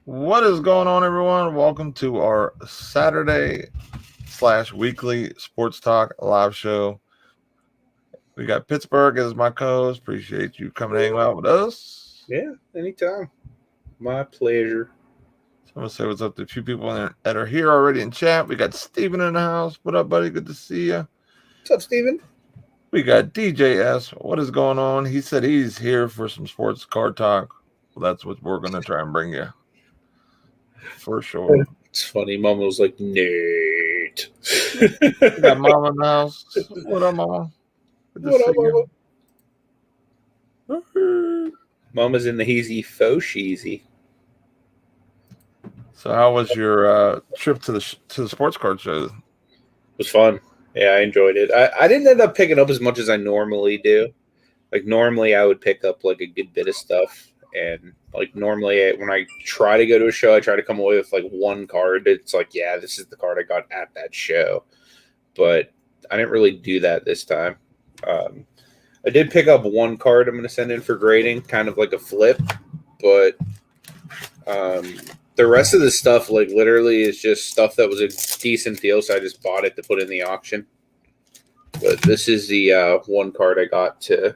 What is going on, everyone? Welcome to our Saturday/weekly sports talk live show. We got Pittsburgh as my co-host. Appreciate you coming hang out with us. Yeah, anytime. My pleasure. So I'm gonna say what's up to a few people that are here already in chat. We got Steven in the house. What up, buddy? Good to see you. What's up, Steven? We got DJS. What is going on? He said he's here for some sports card talk. Well, that's what we're gonna try and bring you for sure. It's funny. Mom was like, Nate. We got Mama in the house. What up, Mama? Good to What see up, Mama? you. Mama's in the heezy faux sheezy. So, how was your trip to the sports card show? It was fun. Yeah, I enjoyed it. I didn't end up picking up as much as I normally do. Like, normally I would pick up, like, a good bit of stuff. And, like, normally when I try to go to a show, I try to come away with, like, one card. It's like, yeah, this is the card I got at that show. But I didn't really do that this time. I did pick up one card I'm going to send in for grading, kind of like a flip. But the rest of the stuff, like, literally is just stuff that was a decent deal, so I just bought it to put in the auction. But this is the one card I got to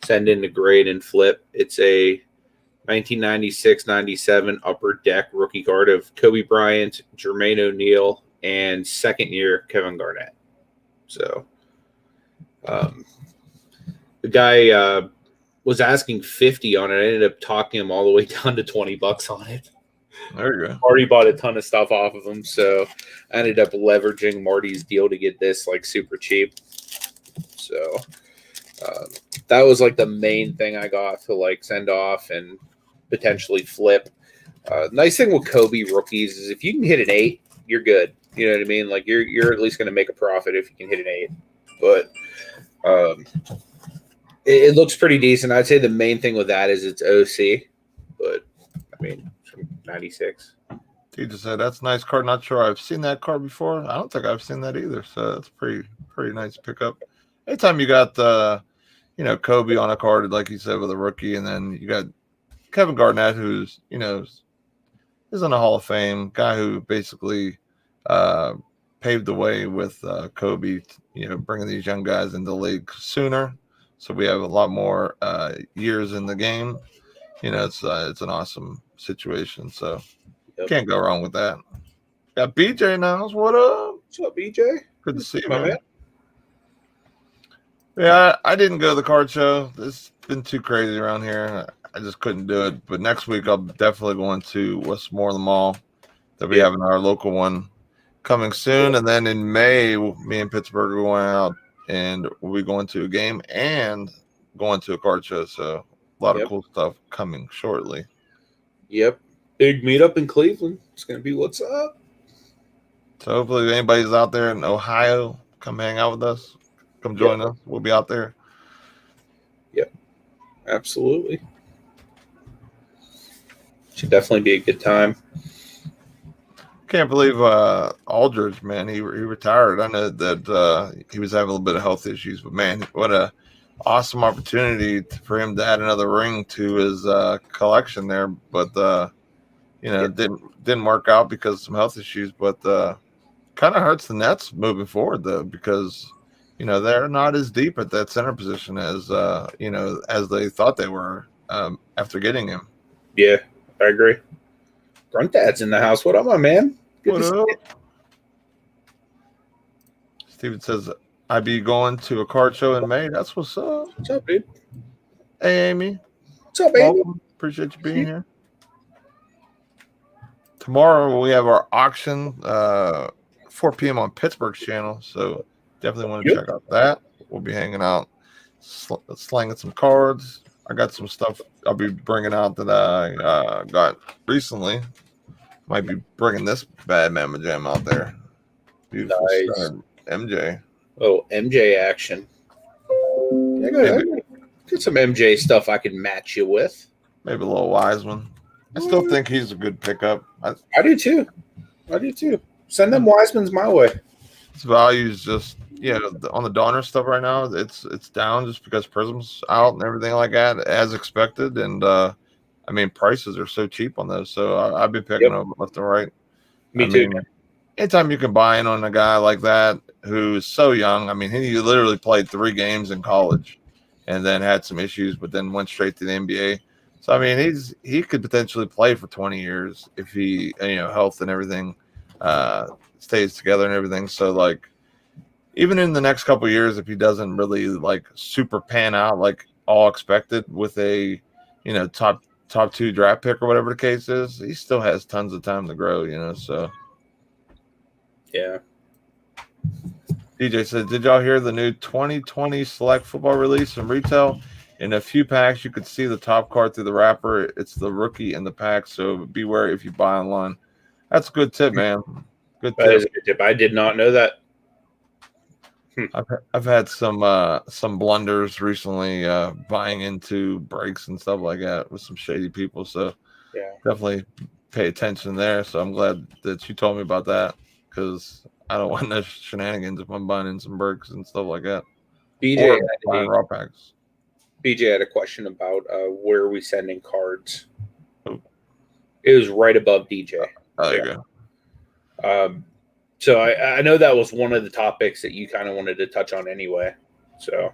send in to grade and flip. It's a 1996-97 Upper Deck rookie card of Kobe Bryant, Jermaine O'Neal, and second-year Kevin Garnett. So the guy was asking $50 on it. I ended up talking him all the way down to $20 on it. There you go. Already bought a ton of stuff off of him, so I ended up leveraging Marty's deal to get this like super cheap. So that was like the main thing I got to like send off and potentially flip. Nice thing with Kobe rookies is if you can hit an 8, you're good. You know what I mean? Like you're at least going to make a profit if you can hit an 8. But it looks pretty decent. I'd say the main thing with that is it's OC, but I mean, from 96. He just said that's a nice card. Not sure I've seen that card before. I don't think I've seen that either. So that's pretty nice pickup. Anytime you got Kobe on a card, like you said, with a rookie, and then you got Kevin Garnett, who's is in the Hall of Fame, guy who basically paved the way with Kobe, bringing these young guys into the league sooner. So we have a lot more years in the game. It's an awesome situation. So can't go wrong with that. Got BJ now. What up? What's up, BJ? Good to see you, man. Yeah, I didn't go to the card show. It's been too crazy around here. I just couldn't do it. But next week, I'll definitely going to Westmoreland Mall. That we have in our local one coming soon. And then in May, me and Pittsburgh are going out, and we'll be going to a game and going to a card show. So a lot of cool stuff coming shortly. Yep. Big meetup in Cleveland. It's going to be what's up. So hopefully if anybody's out there in Ohio, come hang out with us. Come join us. We'll be out there. Yep. Absolutely. Should definitely be a good time. Can't believe Aldridge, man. He retired. I know that he was having a little bit of health issues, but man, what a awesome opportunity for him to add another ring to his collection there. But it didn't work out because of some health issues. But kind of hurts the Nets moving forward though, because they're not as deep at that center position as as they thought they were after getting him. Yeah, I agree. Gruntad's in the house. What up, my man? Good what up? Steven says, I be going to a card show in May. That's what's up. What's up, dude? Hey, Amy. What's up, Amy? Welcome. Appreciate you being here. Tomorrow we have our auction, 4 p.m. on Pittsburgh's channel. So definitely want to check out that. We'll be hanging out, slanging some cards. I got some stuff I'll be bringing out that I got recently. Might be bringing this bad Mamma Jam out there. Beautiful nice. MJ. Oh, MJ action. Yeah, got some MJ stuff I can match you with. Maybe a little Wiseman. I still think he's a good pickup. I do too. Send them Wisemans my way. His value is just on the Donner stuff right now. It's down just because Prism's out and everything like that, as expected. And I mean, prices are so cheap on those. So I've been picking Yep. them left and right. Me I too. mean, anytime you can buy in on a guy like that who's so young. I mean, he literally played 3 games in college and then had some issues, but then went straight to the NBA. So I mean, he could potentially play for 20 years if he, health and everything stays together and everything. So like, even in the next couple of years, if he doesn't really like super pan out like all expected with a, top 2 draft pick or whatever the case is, he still has tons of time to grow. So. Yeah. DJ says, did y'all hear the new 2020 select football release in retail? In a few packs, you could see the top card through the wrapper. It's the rookie in the pack, so beware if you buy online. That's a good tip, man. Good That tip. is a good tip. I did not know that. I've had some blunders recently buying into breaks and stuff like that with some shady people, so Yeah. definitely pay attention there. So I'm glad that you told me about that because I don't want no shenanigans if I'm buying in some breaks and stuff like that. Or buying raw packs. BJ had a question about where are we sending cards. Oh. It was right above DJ. Oh, there you go. So I know that was one of the topics that you kind of wanted to touch on anyway. So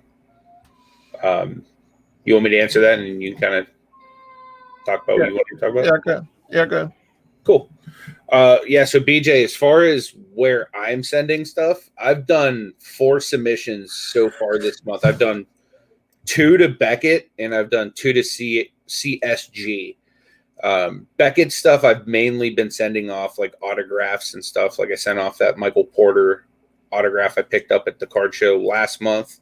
you want me to answer that and you kind of talk about what you want to talk about? Yeah, good. Yeah, good. Cool. So BJ, as far as where I'm sending stuff, I've done 4 submissions so far this month. I've done 2 to Beckett and I've done 2 to CSG. Beckett stuff, I've mainly been sending off like autographs and stuff. Like I sent off that Michael Porter autograph I picked up at the card show last month.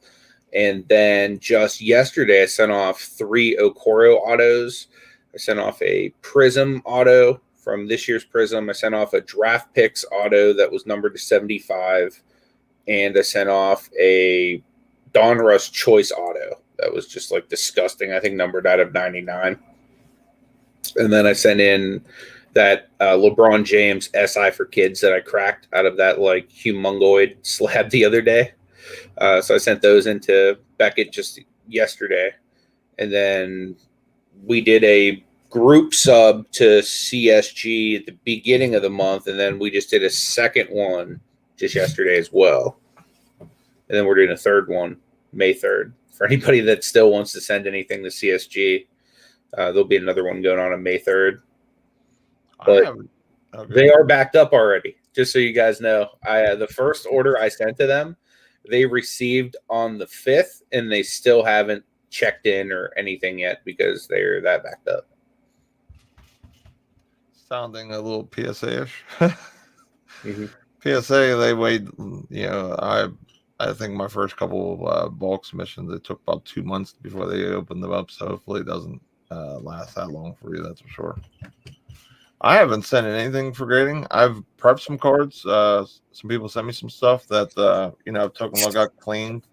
And then just yesterday, I sent off 3 Okoro autos. I sent off a Prism auto from this year's Prism. I sent off a Draft Picks auto that was numbered to 75. And I sent off a Donruss Choice auto that was just like disgusting. I think numbered out of 99. And then I sent in that LeBron James SI for kids that I cracked out of that like humongoid slab the other day. So I sent those into Beckett just yesterday. And then we did a group sub to CSG at the beginning of the month. And then we just did a second one just yesterday as well. And then we're doing a third one May 3rd. For anybody that still wants to send anything to CSG, there'll be another one going on May 3rd. But they are backed up already, just so you guys know. The first order I sent to them, they received on the 5th, and they still haven't checked in or anything yet because they're that backed up. Sounding a little PSA-ish. Mm-hmm. PSA, they wait, I think my first couple of bulk submissions, it took about 2 months before they opened them up, so hopefully it doesn't last that long for you, that's for sure. I haven't sent in anything for grading. I've prepped some cards. Some people sent me some stuff that I've taken a look at, cleaned,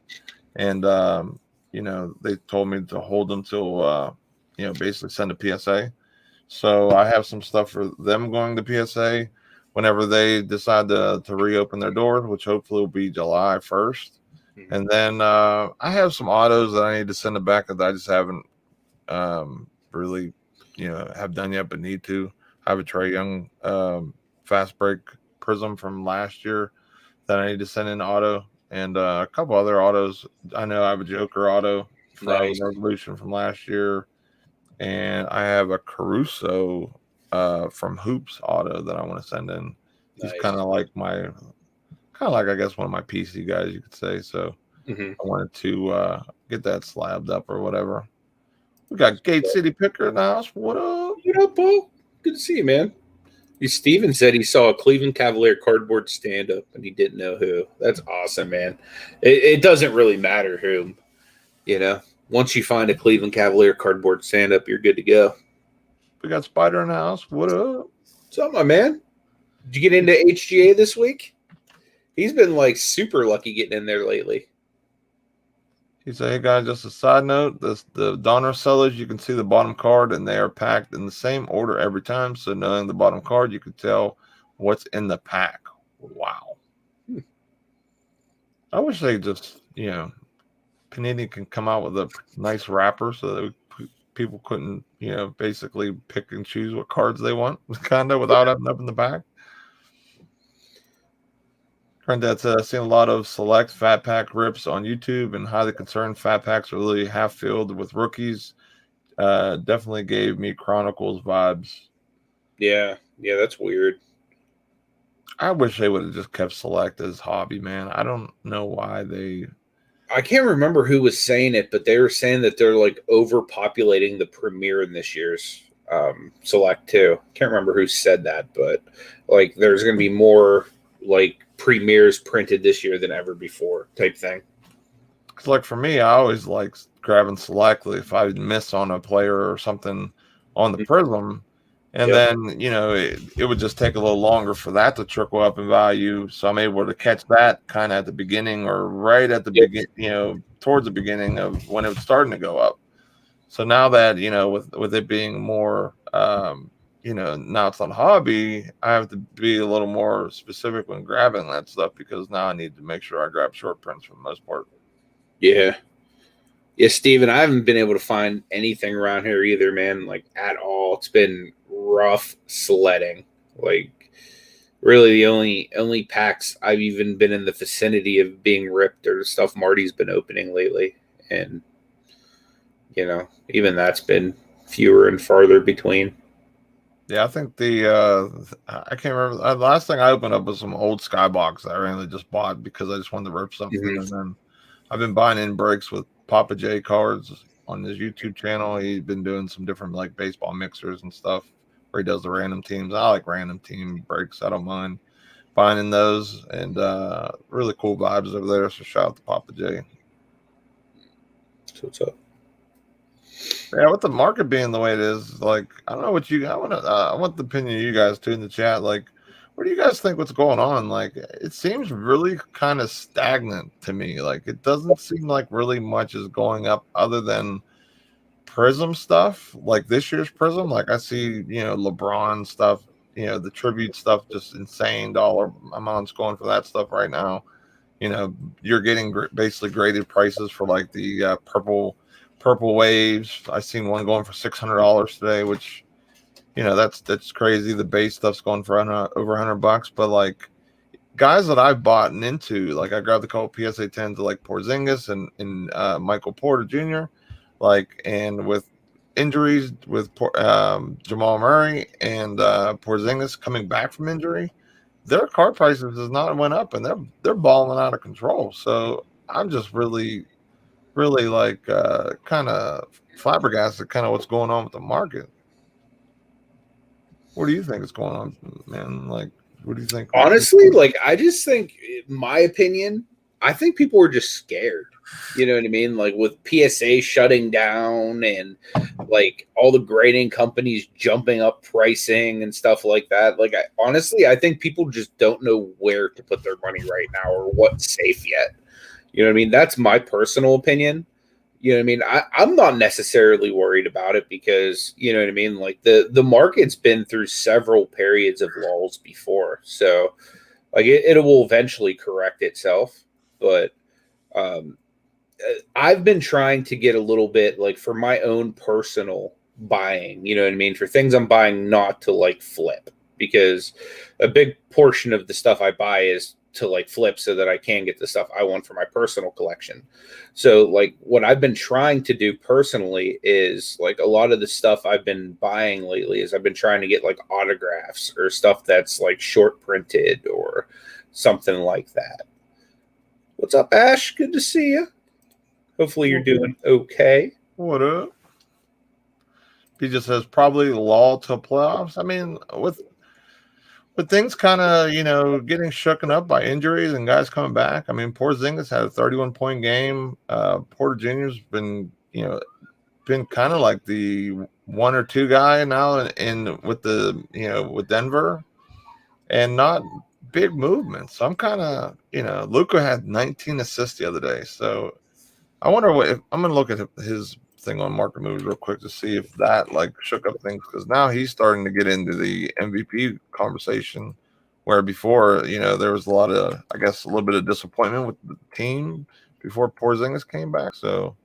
and they told me to hold them till basically send a PSA. So I have some stuff for them going to PSA whenever they decide to reopen their doors, which hopefully will be July 1st. Mm-hmm. And then I have some autos that I need to send it back that I just haven't really have done yet, but need to. I have a Trae Young fast break Prism from last year that I need to send in auto, and a couple other autos. I know I have a Joker auto from Revolution from last year, and I have a Caruso from Hoops auto that I want to send in. He's kind of like I guess one of my PC guys, you could say. So I wanted to get that slabbed up or whatever. We got Gate City Picker in the house. What up? What up, Paul? Good to see you, man. Steven said he saw a Cleveland Cavalier cardboard stand-up and he didn't know who. That's awesome, man. It doesn't really matter who, Once you find a Cleveland Cavalier cardboard stand-up, you're good to go. We got Spider in the house. What up? What's up, my man? Did you get into HGA this week? He's been, super lucky getting in there lately. He said, hey, guys, just a side note. The Donner sellers, you can see the bottom card, and they are packed in the same order every time. So knowing the bottom card, you can tell what's in the pack. Wow. I wish they just, Panini can come out with a nice wrapper so that people couldn't, basically pick and choose what cards they want, kind of without having up in the back. Granddad said, I've seen a lot of select fat pack rips on YouTube, and highly concerned fat packs are really half filled with rookies. Definitely gave me Chronicles vibes. Yeah, that's weird. I wish they would have just kept select as hobby, man. I don't know why they. I can't remember who was saying it, but they were saying that they're like overpopulating the premiere in this year's select too. Can't remember who said that, but like there's going to be more like premieres printed this year than ever before type thing. Cause like for me, I always like grabbing selectly if I miss on a player or something on the Prism. And then, it would just take a little longer for that to trickle up in value. So I'm able to catch that kind of at the beginning or right at the beginning, towards the beginning of when it was starting to go up. So now that, with it being more, now it's not a hobby, I have to be a little more specific when grabbing that stuff because now I need to make sure I grab short prints for the most part. Yeah. Yeah, Steven, I haven't been able to find anything around here either, man, like at all. It's been rough sledding. Like really the only packs I've even been in the vicinity of being ripped are the stuff Marty's been opening lately. And even that's been fewer and farther between. Yeah, I think I can't remember. The last thing I opened up was some old Skybox that I randomly just bought because I just wanted to rip something. Mm-hmm. And then I've been buying in breaks with Papa J cards on his YouTube channel. He's been doing some different like baseball mixers and stuff where he does the random teams. I like random team breaks. I don't mind buying in those, and really cool vibes over there. So shout out to Papa J. So what's up? Yeah, with the market being the way it is, like I don't know what I want the opinion of you guys too in the chat. Like, what do you guys think? What's going on? Like, it seems really kind of stagnant to me. Like, it doesn't seem like really much is going up other than Prism stuff. Like this year's Prism, like I see, LeBron stuff, the tribute stuff, just insane dollar amounts going for that stuff right now. You're getting basically graded prices for like the purple waves. I seen one going for $600 today, which that's crazy. The base stuff's going for over $100, but like guys that I've bought into, like I grabbed a couple PSA 10s to like Porzingis and Michael Porter Jr. Like, and with injuries with Jamal Murray and Porzingis coming back from injury, their card prices has not went up and they're balling out of control. So I'm just really like kind of flabbergasted kind of what's going on with the market. What do you think is going on, man? Like, what do you think? Honestly, like I just think, in my opinion, I think people were just scared. You know what I mean? Like with PSA shutting down and like all the grading companies jumping up pricing and stuff like that. Like I think people just don't know where to put their money right now or what's safe yet. You know what I mean? That's my personal opinion. You know what I mean? I'm not necessarily worried about it because, you know what I mean? Like the market's been through several periods of lulls before. So like it will eventually correct itself. But I've been trying to get a little bit like for my own personal buying, you know what I mean? For things I'm buying not to like flip, because a big portion of the stuff I buy is to like flip so that I can get the stuff I want for my personal collection. So like what I've been trying to do personally is like a lot of the stuff I've been buying lately is I've been trying to get like autographs or stuff that's like short printed or something like that. What's up, Ash? Good to see you. Hopefully you're doing okay. What up? He just says probably lull to playoffs. I mean, with things kind of, getting shooken up by injuries and guys coming back. I mean, Porzingis had a 31-point game. Porter Jr.'s been, been kind of like the one or two guy now in with the, with Denver, and not big movements. So I'm kind of, Luka had 19 assists the other day. So I wonder if I'm going to look at his thing on market moves real quick to see if that like shook up things, because now he's starting to get into the MVP conversation, where before, there was a lot of, I guess, a little bit of disappointment with the team before Porzingis came back. So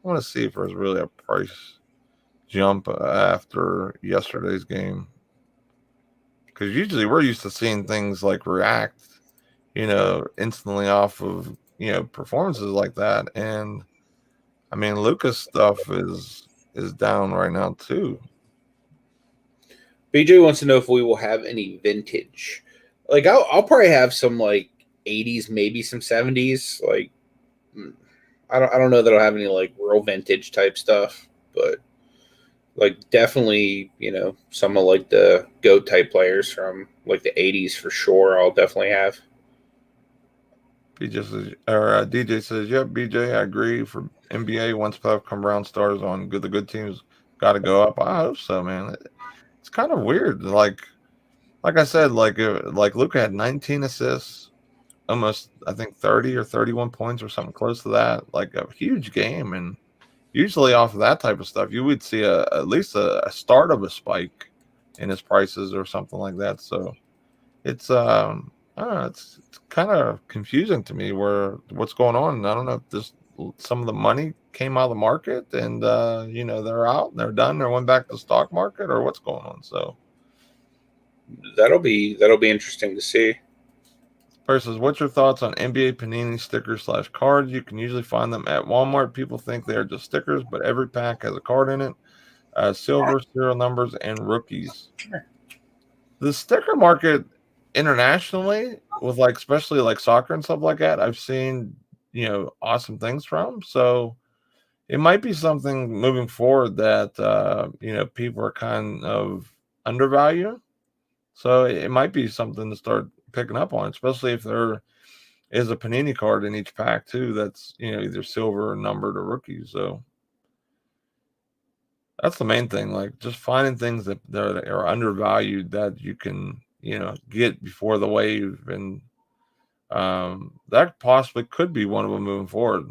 I want to see if there's really a price jump after yesterday's game. Because usually we're used to seeing things like react, instantly off of, performances like that. And I mean, Lucas stuff is down right now too. BJ wants to know if we will have any vintage. Like I'll probably have some like 80s, maybe some 70s. Like I don't know that I'll have any like real vintage type stuff, but like definitely some of like the goat type players from like the 80s for sure. I'll definitely have. DJ says, "Yep, BJ, I agree. For NBA, once playoff come around, stars on the good teams got to go up. I hope so, man. It's kind of weird. Like I said, like Luka had 19 assists, almost I think 30 or 31 points or something close to that. Like a huge game, and usually off of that type of stuff, you would see at least a start of a spike in his prices or something like that. So it's I don't know, it's kind of confusing to me where what's going on. I don't know if this some of the money came out of the market and they're out and they're done. They went back to the stock market or what's going on. So That'll be interesting to see. versus what's your thoughts on NBA Panini stickers / cards? You can usually find them at Walmart. People think they are just stickers, but every pack has a card in it. Silver, serial numbers, and rookies. The sticker market internationally, with like especially like soccer and stuff like that, I've seen awesome things from. So it might be something moving forward that people are kind of undervalued. So it might be something to start picking up on, especially if there is a Panini card in each pack too. That's either silver or numbered or rookies. So that's the main thing, like just finding things that are undervalued that you can, get before the wave, and that possibly could be one of them moving forward.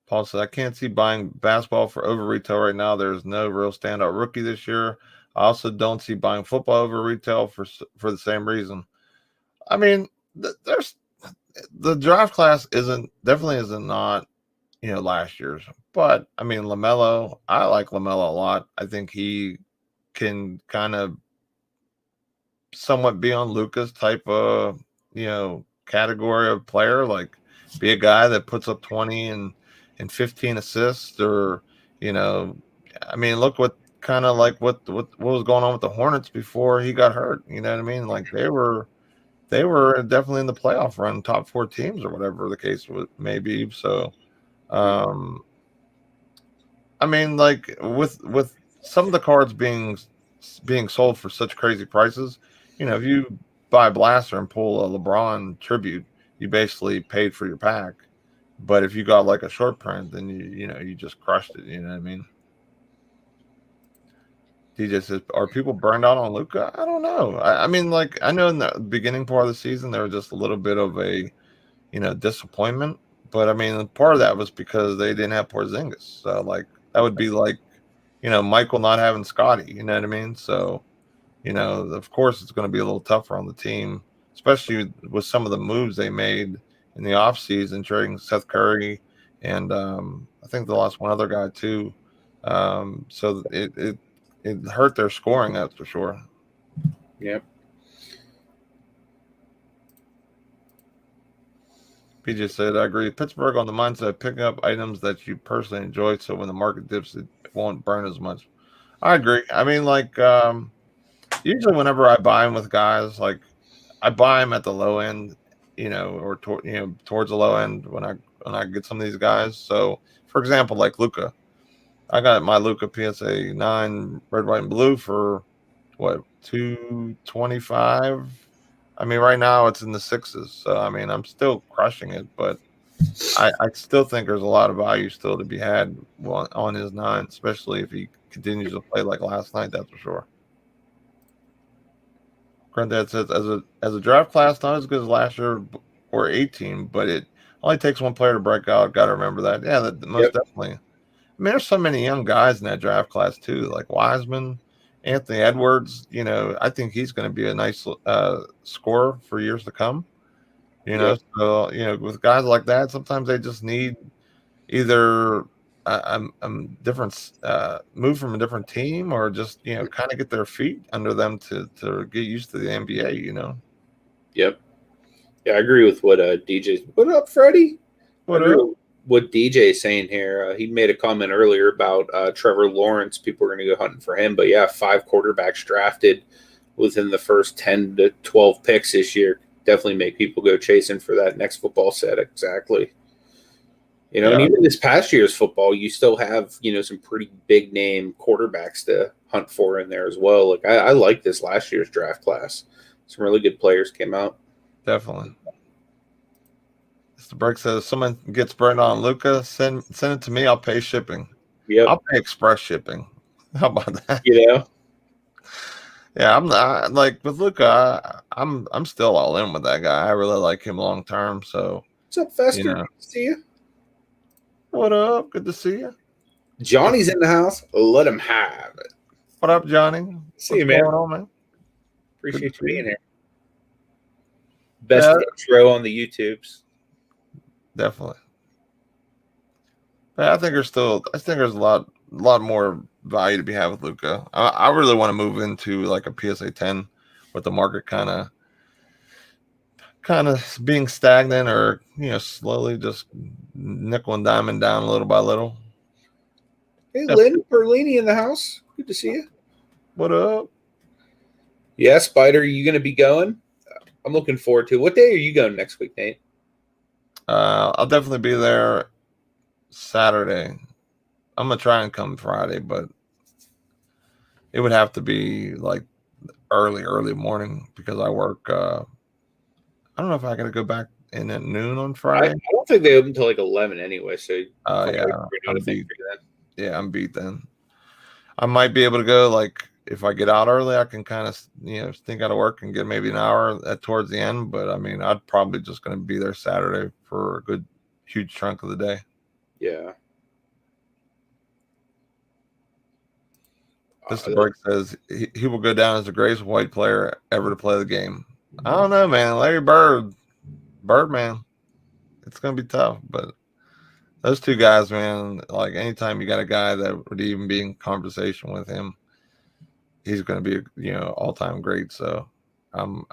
Paul said, I can't see buying basketball for over retail right now. There's no real standout rookie this year. I also don't see buying football over retail for the same reason. I mean, there's the draft class isn't not last year's. But I mean, LaMelo, I like LaMelo a lot. I think he can kind of somewhat be on Luka's type of category of player, like be a guy that puts up 20 and 15 assists, or you know, I mean, look what kind of like what was going on with the Hornets before he got hurt. You know what I mean? Like they were definitely in the playoff run, top 4 teams or whatever the case may be. So um I mean, like with some of the cards being sold for such crazy prices, if you buy a blaster and pull a LeBron tribute, you basically paid for your pack. But if you got like a short print, then you just crushed it. You know what I mean? DJ says, "Are people burned out on Luca? I don't know. I mean, like I know in the beginning part of the season there was just a little bit of a disappointment, but I mean part of that was because they didn't have Porzingis. So like that would be like Michael not having Scotty. You know what I mean? So of course it's going to be a little tougher on the team, especially with some of the moves they made in the offseason, trading Seth Curry and I think they lost one other guy too. So it hurt their scoring, that's for sure. Yep. PJ said, I agree. Pittsburgh on the mindset of picking up items that you personally enjoy, so when the market dips, it won't burn as much. I agree. I mean, like, usually whenever I buy them with guys, like, I buy them at the low end, or towards the low end when I get some of these guys. So, for example, like Luca, I got my Luca PSA 9 red, white, and blue for what 225. I mean, right now it's in the sixes, so I mean, I'm still crushing it, but I still think there's a lot of value still to be had on his 9, especially if he continues to play like last night. That's for sure. Granddad says, as a draft class, not as good as last year or 18, but it only takes one player to break out. Got to remember that. Yeah, that most Yep. definitely. I mean, there's so many young guys in that draft class too, like Wiseman, Anthony Edwards. I think he's going to be a nice scorer for years to come. Yep. So with guys like that, sometimes they just need either I'm different, move from a different team, or just kind of get their feet under them to get used to the NBA. Yep. Yeah, I agree with what DJ. What up, Freddie? I What agree up? with what DJ is saying here. He made a comment earlier about Trevor Lawrence. People are going to go hunting for him, but yeah, 5 quarterbacks drafted within the first 10 to 12 picks this year definitely make people go chasing for that next football set. Exactly. And Yeah, even this past year's football, you still have, some pretty big name quarterbacks to hunt for in there as well. Like I like this last year's draft class. Some really good players came out. definitely. Mr. Burke says someone gets burned on Luca, send it to me. I'll pay shipping. Yep. I'll pay express shipping. How about that? Yeah. I'm not like with Luca. I'm still all in with that guy. I really like him long term. So What's up, Fester? Good to see you. What up? Good to see you. Johnny's in the house. Let him have it. What up, Johnny? See you, What's man. going on, man? Appreciate you being here. Best intro on the YouTubes. Definitely. But I think there's a lot more value to be had with Luca. I really want to move into like a PSA 10 with the market kind of being stagnant, or slowly just nickel and diamond down little by little. Hey, Lynn Perlini in the house. Good to see you. What up? Yeah, Spider, you going to be going? I'm looking forward to it. What day are you going next week, Nate? I'll definitely be there Saturday. I'm gonna try and come Friday, but it would have to be like early morning because I work. I don't know if I gotta go back in at noon on Friday. I don't think they open until like 11 anyway. So yeah, I'm beat. Yeah, I'm beat then. I might be able to go, like, if I get out early, I can kind of think out of work and get maybe an hour towards the end. But I mean, I'd probably just going to be there Saturday for a good huge chunk of the day. Yeah. Mr. Burke says he will go down as the greatest white player ever to play the game. I don't know, man. Larry Birdman. It's going to be tough, but those two guys, man, like anytime you got a guy that would even be in conversation with him, he's going to be all-time great. So I'm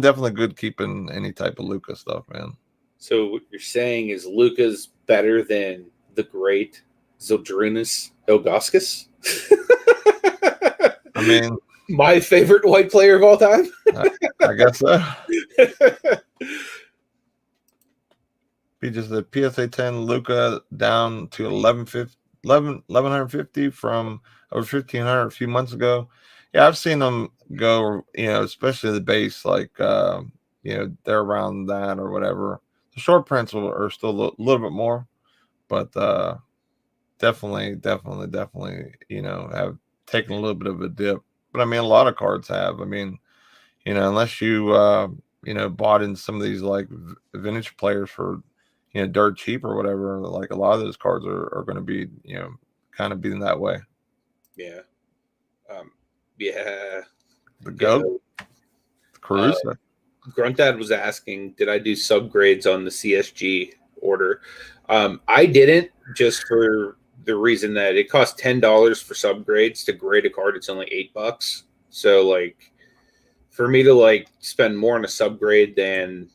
definitely good keeping any type of Luka stuff, man. So what you're saying is Luka's better than the great Zildrunas Ilgauskas? I mean, my favorite white player of all time. I guess so. He just the PSA 10 Luka down to 1150 from over 1500 a few months ago. Yeah, I've seen them go, especially the base, like they're around that or whatever. The short prints are still a little bit more, but definitely, have taken a little bit of a dip. But I mean, a lot of cards have. I mean, unless you bought in some of these like vintage players for dirt cheap or whatever, like a lot of those cards are going to be kind of being that way. Yeah. Yeah. The GOAT, Caruso. Gruntdad was asking, did I do subgrades on the CSG order? I didn't, just for the reason that it costs $10 for subgrades. To grade a card, it's only $8. So like for me to like spend more on a subgrade than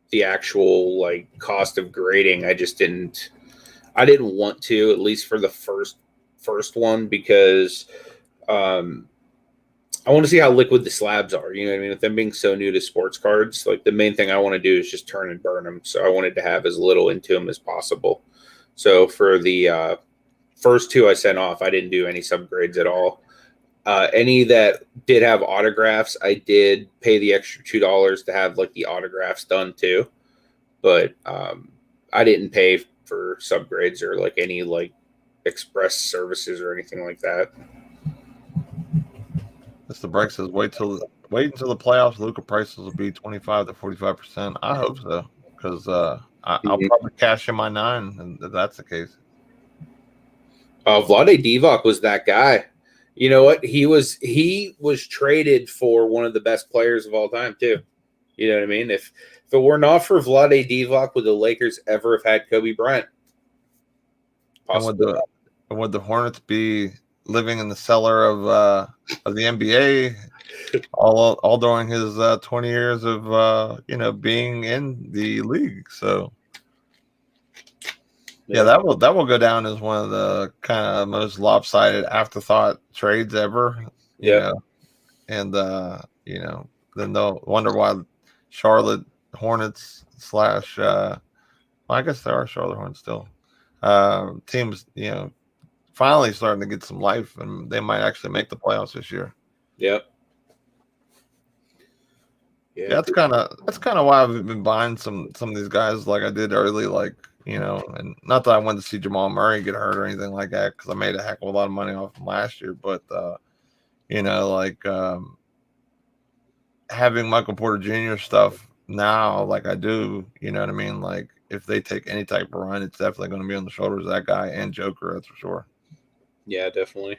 the actual like cost of grading, I didn't want to, at least for the first one, because I want to see how liquid the slabs are. You know what I mean? With them being so new to sports cards, like the main thing I want to do is just turn and burn them. So I wanted to have as little into them as possible. So for the first two I sent off, I didn't do any subgrades at all. Any that did have autographs, I did pay the extra $2 to have like the autographs done too. But I didn't pay for subgrades or like any like express services or anything like that. Mr. Breck says, wait until the playoffs. Luka prices will be 25 to 45%. I hope so, because I'll probably cash in my 9, and if that's the case. Vlade Divac was that guy. You know what? He was traded for one of the best players of all time too. You know what I mean? If it were not for Vlade Divac, would the Lakers ever have had Kobe Bryant? And would possibly. the Hornets be living in the cellar of the NBA all during his 20 years of being in the league? So yeah, that will go down as one of the kind of most lopsided afterthought trades ever. You Yeah. know, and then they'll wonder why Charlotte Hornets slash well, I guess there are Charlotte Hornets still. Teams, finally starting to get some life, and they might actually make the playoffs this year. Yep. Yeah, Yeah. that's kind of why I've been buying some of these guys like I did early, like and not that I wanted to see Jamal Murray get hurt or anything like that because I made a heck of a lot of money off him last year, but like having Michael Porter Jr. stuff now, like I do, you know what I mean? Like if they take any type of run, it's definitely going to be on the shoulders of that guy and Joker, that's for sure. Yeah, definitely.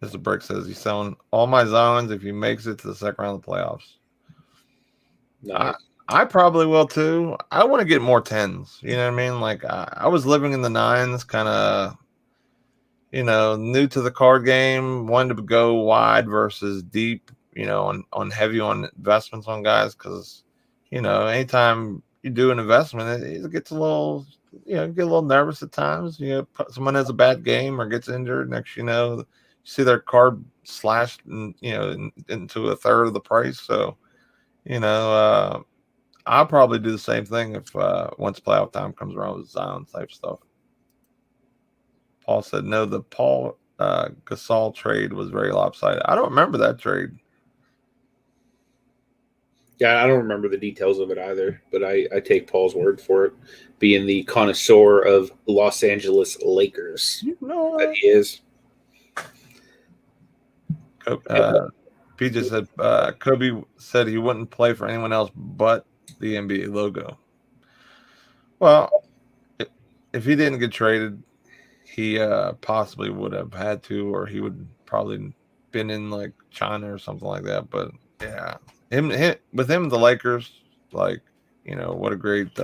Mr. Brick says he's selling all my zones if he makes it to the second round of the playoffs. Nice. I probably will too. I want to get more tens. You know what I mean? Like I was living in the nines, kind of, new to the card game, wanted to go wide versus deep, on heavy on investments on guys because, anytime you do an investment, it gets a little, get a little nervous at times. Someone has a bad game or gets injured. Next, you see their card slashed, into a third of the price. So, I'll probably do the same thing if once playoff time comes around with Zion type stuff. Paul said no. The Paul Gasol trade was very lopsided. I don't remember that trade. Yeah, I don't remember the details of it either, but I take Paul's word for it, being the connoisseur of Los Angeles Lakers that he is. PJ said Kobe said he wouldn't play for anyone else but the NBA logo. Well, if he didn't get traded, he possibly would have had to, or he would probably been in like China or something like that. But yeah, him with him the Lakers, like what a great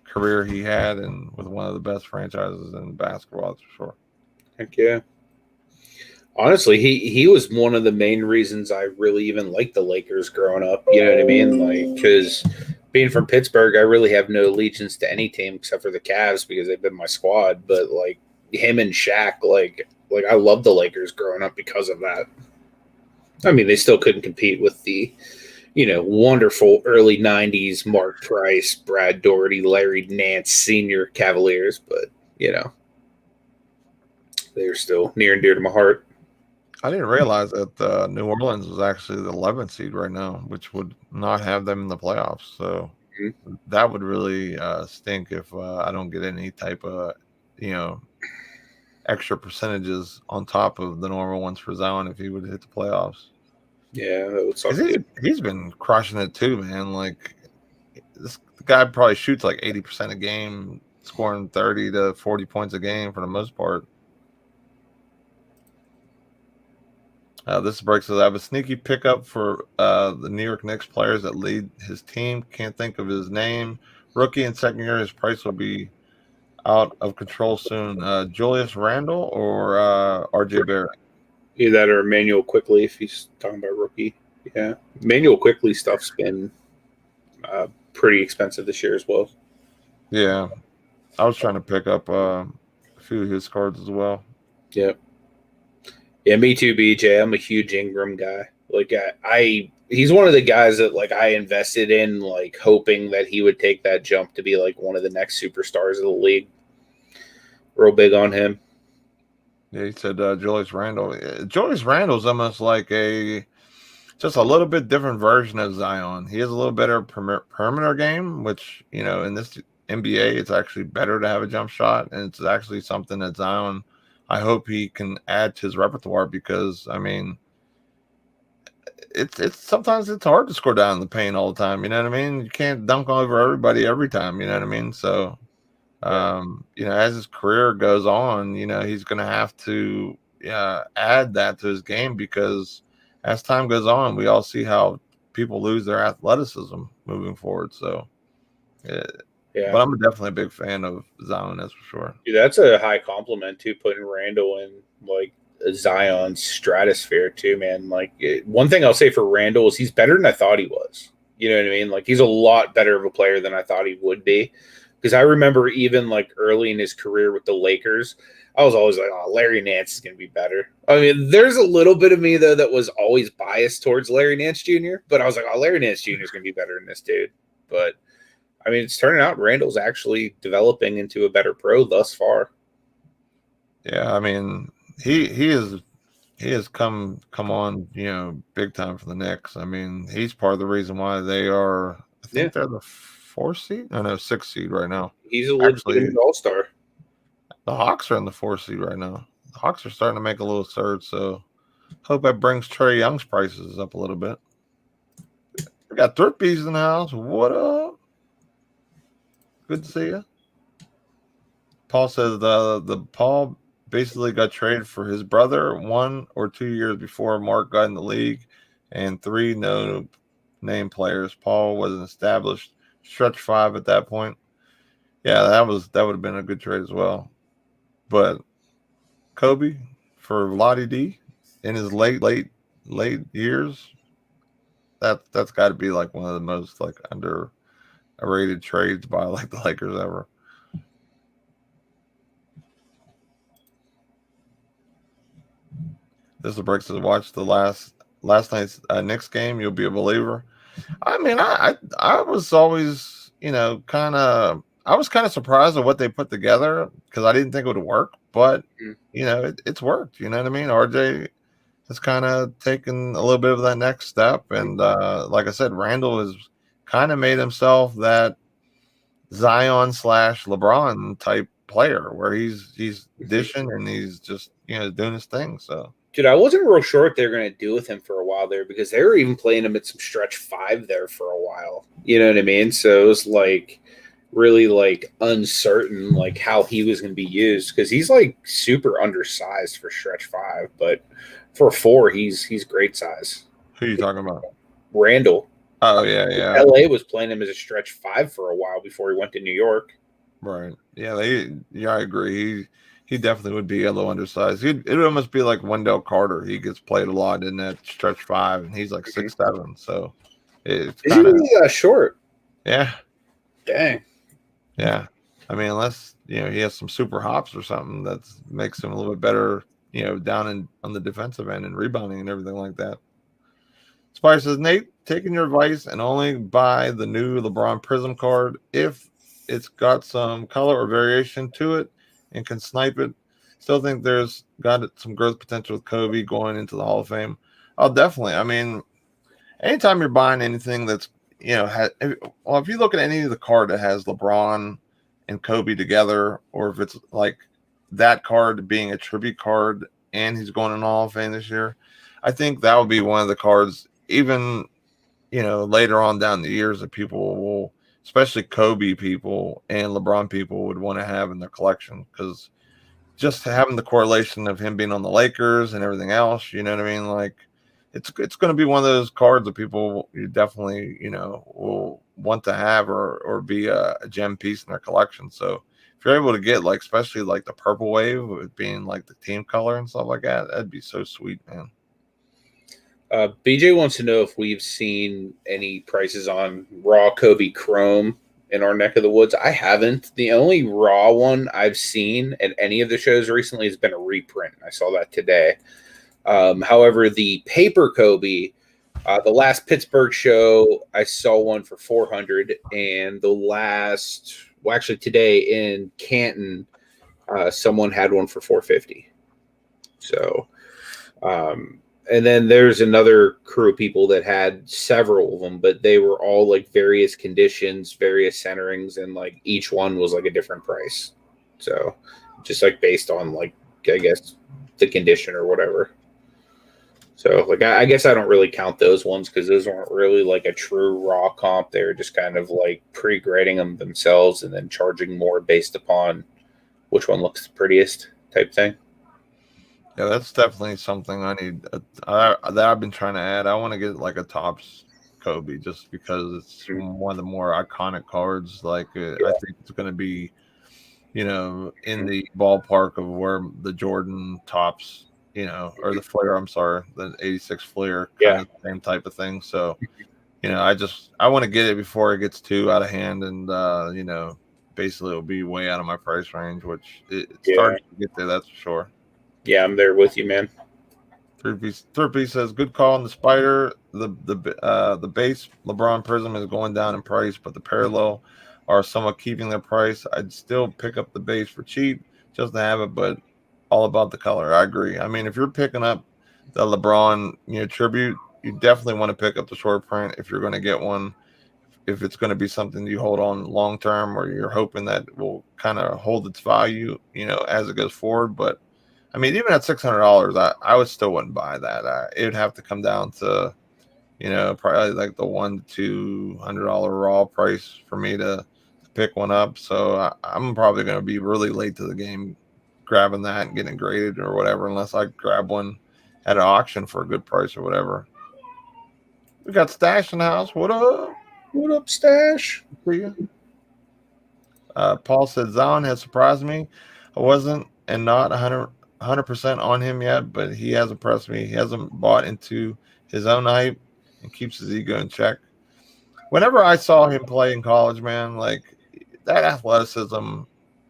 career he had, and with one of the best franchises in basketball, that's for sure. Heck yeah. Honestly, he was one of the main reasons I really even liked the Lakers growing up. You know what I mean? Like, because being from Pittsburgh, I really have no allegiance to any team except for the Cavs because they've been my squad. But like him and Shaq, like I loved the Lakers growing up because of that. I mean, they still couldn't compete with the, wonderful early '90s Mark Price, Brad Daugherty, Larry Nance Senior Cavaliers, but they're still near and dear to my heart. I didn't realize that New Orleans was actually the 11th seed right now, which would not have them in the playoffs. So that would really stink if I don't get any type of, extra percentages on top of the normal ones for Zion if he would hit the playoffs. Yeah, that would suck. He's been crushing it too, man. Like the guy probably shoots like 80% a game, scoring 30 to 40 points a game for the most part. This break says I have a sneaky pickup for the New York Knicks players that lead his team. Can't think of his name. Rookie and second year, his price will be out of control soon. Julius Randle or RJ Barrett? Either that or Emmanuel Quickly if he's talking about rookie. Yeah. Emmanuel Quickly stuff's been pretty expensive this year as well. Yeah. I was trying to pick up a few of his cards as well. Yep. Yeah, me too, BJ. I'm a huge Ingram guy. Like he's one of the guys that like I invested in, like hoping that he would take that jump to be like one of the next superstars of the league. Real big on him. Yeah, he said Julius Randle. Julius Randle's almost like just a little bit different version of Zion. He has a little better perimeter game, which in this NBA, it's actually better to have a jump shot, and it's actually something that Zion, I hope he can add to his repertoire because I mean, it's sometimes it's hard to score down in the paint all the time. You know what I mean? You can't dunk over everybody every time. You know what I mean? So, as his career goes on, he's going to have to add that to his game because as time goes on, we all see how people lose their athleticism moving forward. So, Yeah. But I'm definitely a big fan of Zion, that's for sure. Dude, that's a high compliment too, putting Randall in like Zion's stratosphere too, man. One thing I'll say for Randall is he's better than I thought he was. You know what I mean? Like he's a lot better of a player than I thought he would be. Because I remember even like early in his career with the Lakers, I was always like, "Oh, Larry Nance is going to be better." I mean, there's a little bit of me though that was always biased towards Larry Nance Jr., but I was like, "Oh, Larry Nance Jr. is going to be better than this dude." But I mean, it's turning out Randall's actually developing into a better pro thus far. Yeah, I mean, he has come on, big time for the Knicks. I mean, he's part of the reason why they are. I Yeah, think they're the 4th seed. Oh no, 6th seed right now. he's a Actually, legitimate all-star. the Hawks are in the 4th seed right now. The Hawks are starting to make a little surge, so hope that brings Trey Young's prices up a little bit. We got Dirt Bees in the house. What up? Good to see you. Paul says the Paul basically got traded for his brother 1 or 2 years before Mark got in the league, and 3 no name players. Paul was an established stretch 5 at that point. Yeah, that would have been a good trade as well. But Kobe for Lottie D in his late years, that's got to be like one of the most like underrated trades by like the Lakers ever. This is Bricks has watched the last night's Knicks game. You'll be a believer. I mean, I was always, I was kind of surprised at what they put together because I didn't think it would work, but it's worked. You know what I mean? RJ has kind of taken a little bit of that next step, and like I said, Randall has kind of made himself that Zion slash LeBron type player where he's dishing and he's just doing his thing. So. Dude, I wasn't real sure what they were going to do with him for a while there because they were even playing him at some stretch 5 there for a while. You know what I mean? So it was like really like uncertain like how he was going to be used because he's like super undersized for stretch 5, but for 4 he's great size. Who are you talking about? Randall. Oh yeah. LA was playing him as a stretch 5 for a while before he went to New York. Right. Yeah, I agree. He definitely would be a little undersized. It would almost be like Wendell Carter. He gets played a lot in that stretch 5, and he's like 6'7". So it's kind of short. Yeah. Dang. Yeah. I mean, unless he has some super hops or something that makes him a little bit better, down on the defensive end and rebounding and everything like that. Spire says, Nate, taking your advice and only buy the new LeBron Prism card if it's got some color or variation to it and can snipe it. Still think there's got some growth potential with Kobe going into the Hall of Fame. Oh, definitely. I mean, anytime you're buying anything that's, if you look at any of the card that has LeBron and Kobe together, or if it's like that card being a tribute card and he's going in the Hall of Fame this year, I think that would be one of the cards, even, later on down the years that people will, especially Kobe people and LeBron people would want to have in their collection because just having the correlation of him being on the Lakers and everything else, you know what I mean? Like it's going to be one of those cards that people you definitely, will want to have or be a gem piece in their collection. So if you're able to get like, especially like the purple wave with being like the team color and stuff like that, that'd be so sweet, man. BJ wants to know if we've seen any prices on raw Kobe Chrome in our neck of the woods. I haven't. The only raw one I've seen at any of the shows recently has been a reprint. I saw that today. However, the paper Kobe, the last Pittsburgh show, I saw one for 400, and actually today in Canton, someone had one for 450. So, and then there's another crew of people that had several of them, but they were all like various conditions, various centerings, and like each one was like a different price. So just like based on like, I guess, the condition or whatever. So like, I guess I don't really count those ones because those weren't really like a true raw comp. They were just kind of like pre-grading them themselves and then charging more based upon which one looks the prettiest type thing. Yeah, that's definitely something I need that I've been trying to add. I want to get like a Topps Kobe, just because it's one of the more iconic cards. Like I think it's going to be, in the ballpark of where the Jordan tops, or the Flair. I'm sorry, the '86 Flair, kind of the same type of thing. So, I want to get it before it gets too out of hand, and basically it'll be way out of my price range, which it's starting to get there. That's for sure. Yeah, I'm there with you, man. Third piece says good call on the Spider. The base LeBron Prism is going down in price, but the parallel are somewhat keeping their price. I'd still pick up the base for cheap just to have it, but all about the color. I agree. I mean, if you're picking up the LeBron tribute, you definitely want to pick up the short print if you're going to get one. If it's going to be something you hold on long term, or you're hoping that will kind of hold its value, as it goes forward, but I mean, even at $600, I would still wouldn't buy that. It would have to come down to, probably like the $100 to $200 raw price for me to pick one up. So I'm probably going to be really late to the game, grabbing that and getting it graded or whatever, unless I grab one at an auction for a good price or whatever. We got Stash in the house. What up? What up, Stash? Paul said Zion has surprised me. I wasn't and not 100% on him yet, but he has impressed me. He hasn't bought into his own hype and keeps his ego in check. Whenever I saw him play in college, man, like that athleticism,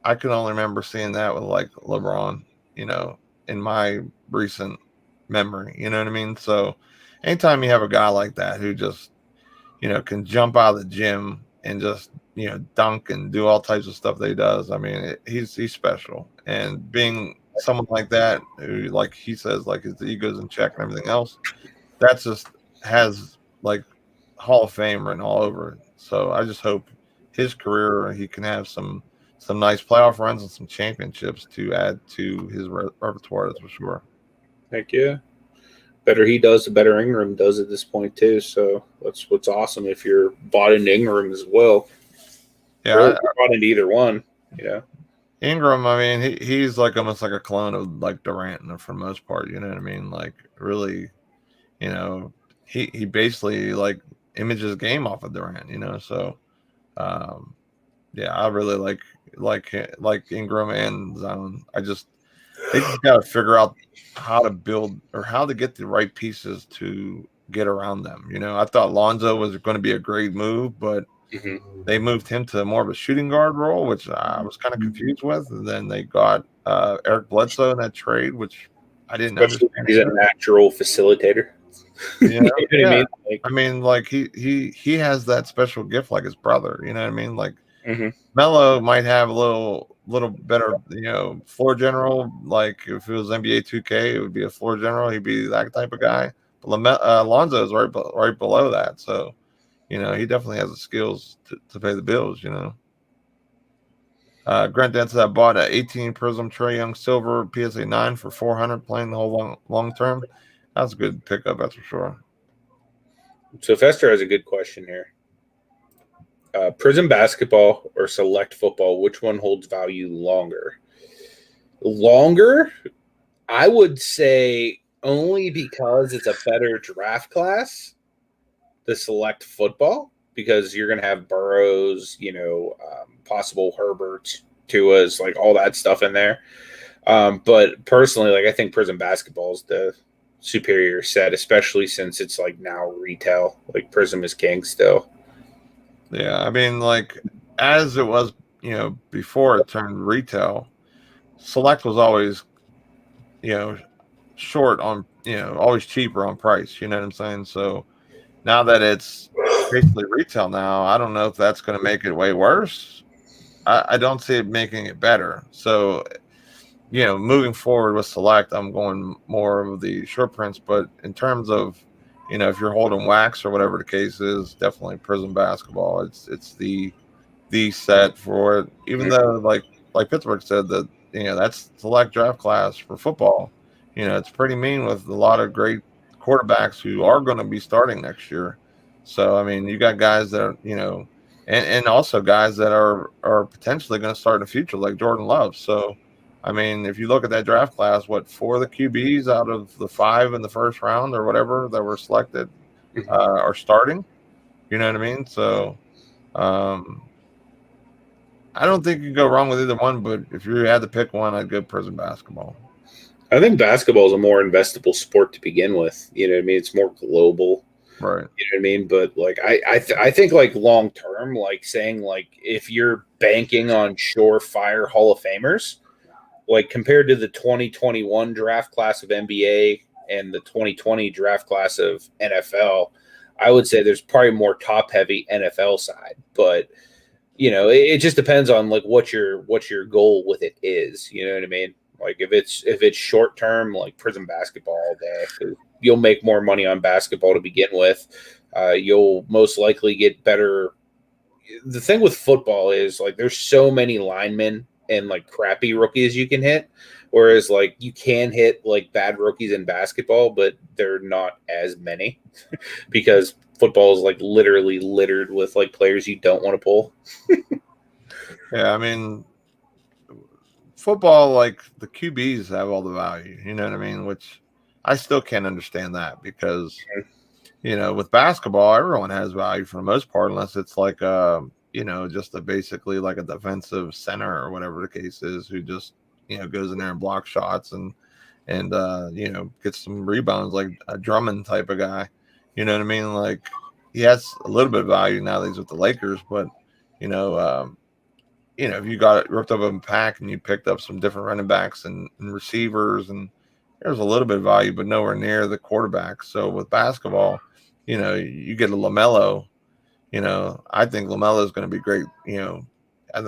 I can only remember seeing that with like LeBron, in my recent memory. You know what I mean? So anytime you have a guy like that who just, can jump out of the gym and just, dunk and do all types of stuff that he does, I mean, he's special. And being someone like that, who, like he says, like his ego's in check and everything else, that just has like Hall of Fame written all over it. So I just hope his career, he can have some nice playoff runs and some championships to add to his repertoire. That's for sure. Heck yeah. Better he does, the better Ingram does at this point too. So that's what's awesome if you're bought into Ingram as well. Yeah, really, bought into either one. Ingram, I mean, he's like almost like a clone of like Durant for the most part. You know what I mean? Like really, he basically like images game off of Durant. So yeah, I really like Ingram and Zion. They just got to figure out how to build or how to get the right pieces to get around them. I thought Lonzo was going to be a great move, but they moved him to more of a shooting guard role, which I was kind of confused with. And then they got Eric Bledsoe in that trade, which I didn't understand. He's a natural facilitator. You know what I mean? Like he has that special gift like his brother. You know what I mean? Like Melo might have a little better, floor general. Like if it was NBA 2K, it would be a floor general. He'd be that type of guy. But Lonzo is right below that. So, he definitely has the skills to pay the bills. Grant Denson, I bought an 18 Prism Trae Young Silver PSA 9 for $400, playing the whole long term. That's a good pickup, that's for sure. So Fester has a good question here. Prism basketball or select football, which one holds value longer? Longer, I would say only because it's a better draft class, the select football, because you're going to have Burrows, possible Herberts, Tuas, like all that stuff in there. But personally, like I think Prism basketball is the superior set, especially since it's like now retail. Like Prism is king still. Yeah, I mean, like as it was, before it turned retail, select was always, short on, always cheaper on price. You know what I'm saying? So now that it's basically retail now, I don't know if that's going to make it way worse. I don't see it making it better. So, moving forward with select, I'm going more of the short prints. But in terms of, if you're holding wax or whatever the case is, definitely Prism basketball. It's the set for it. Even though like Pittsburgh said that that's select draft class for football. It's pretty mean with a lot of great quarterbacks who are going to be starting next year. So I mean, you got guys that are, and also guys that are potentially going to start in the future, like Jordan Love. So I mean, if you look at that draft class, 4 of the QBs out of the 5 in the first round or whatever that were selected are starting. You know what I mean? So um, I don't think you can go wrong with either one. But if you had to pick one, I'd go Prison Basketball. I think basketball is a more investable sport to begin with. You know what I mean? It's more global. Right. You know what I mean? But like I think like long term, like saying like if you're banking on surefire Hall of Famers, like compared to the 2021 draft class of NBA and the 2020 draft class of NFL, I would say there's probably more top heavy NFL side. But you know, it just depends on like what your goal with it is. You know what I mean? Like if it's short term, like prison basketball all day, 'cause you'll make more money on basketball to begin with. You'll most likely get better. The thing with football is like there's so many linemen and like crappy rookies you can hit, whereas like you can hit like bad rookies in basketball, but they're not as many because football is like literally littered with like players you don't want to pull. Yeah, I mean, football, like the QBs have all the value. You know what I mean? Which I still can't understand that because with basketball, everyone has value for the most part, unless it's like just basically like a defensive center or whatever the case is, who just goes in there and blocks shots and gets some rebounds like a Drummond type of guy. You know what I mean? Like he has a little bit of value now that he's with the Lakers, but you know, um, if you got it ripped up in pack and you picked up some different running backs and receivers, and there's a little bit of value, but nowhere near the quarterback. So with basketball, you get a LaMelo. I think LaMelo is going to be great.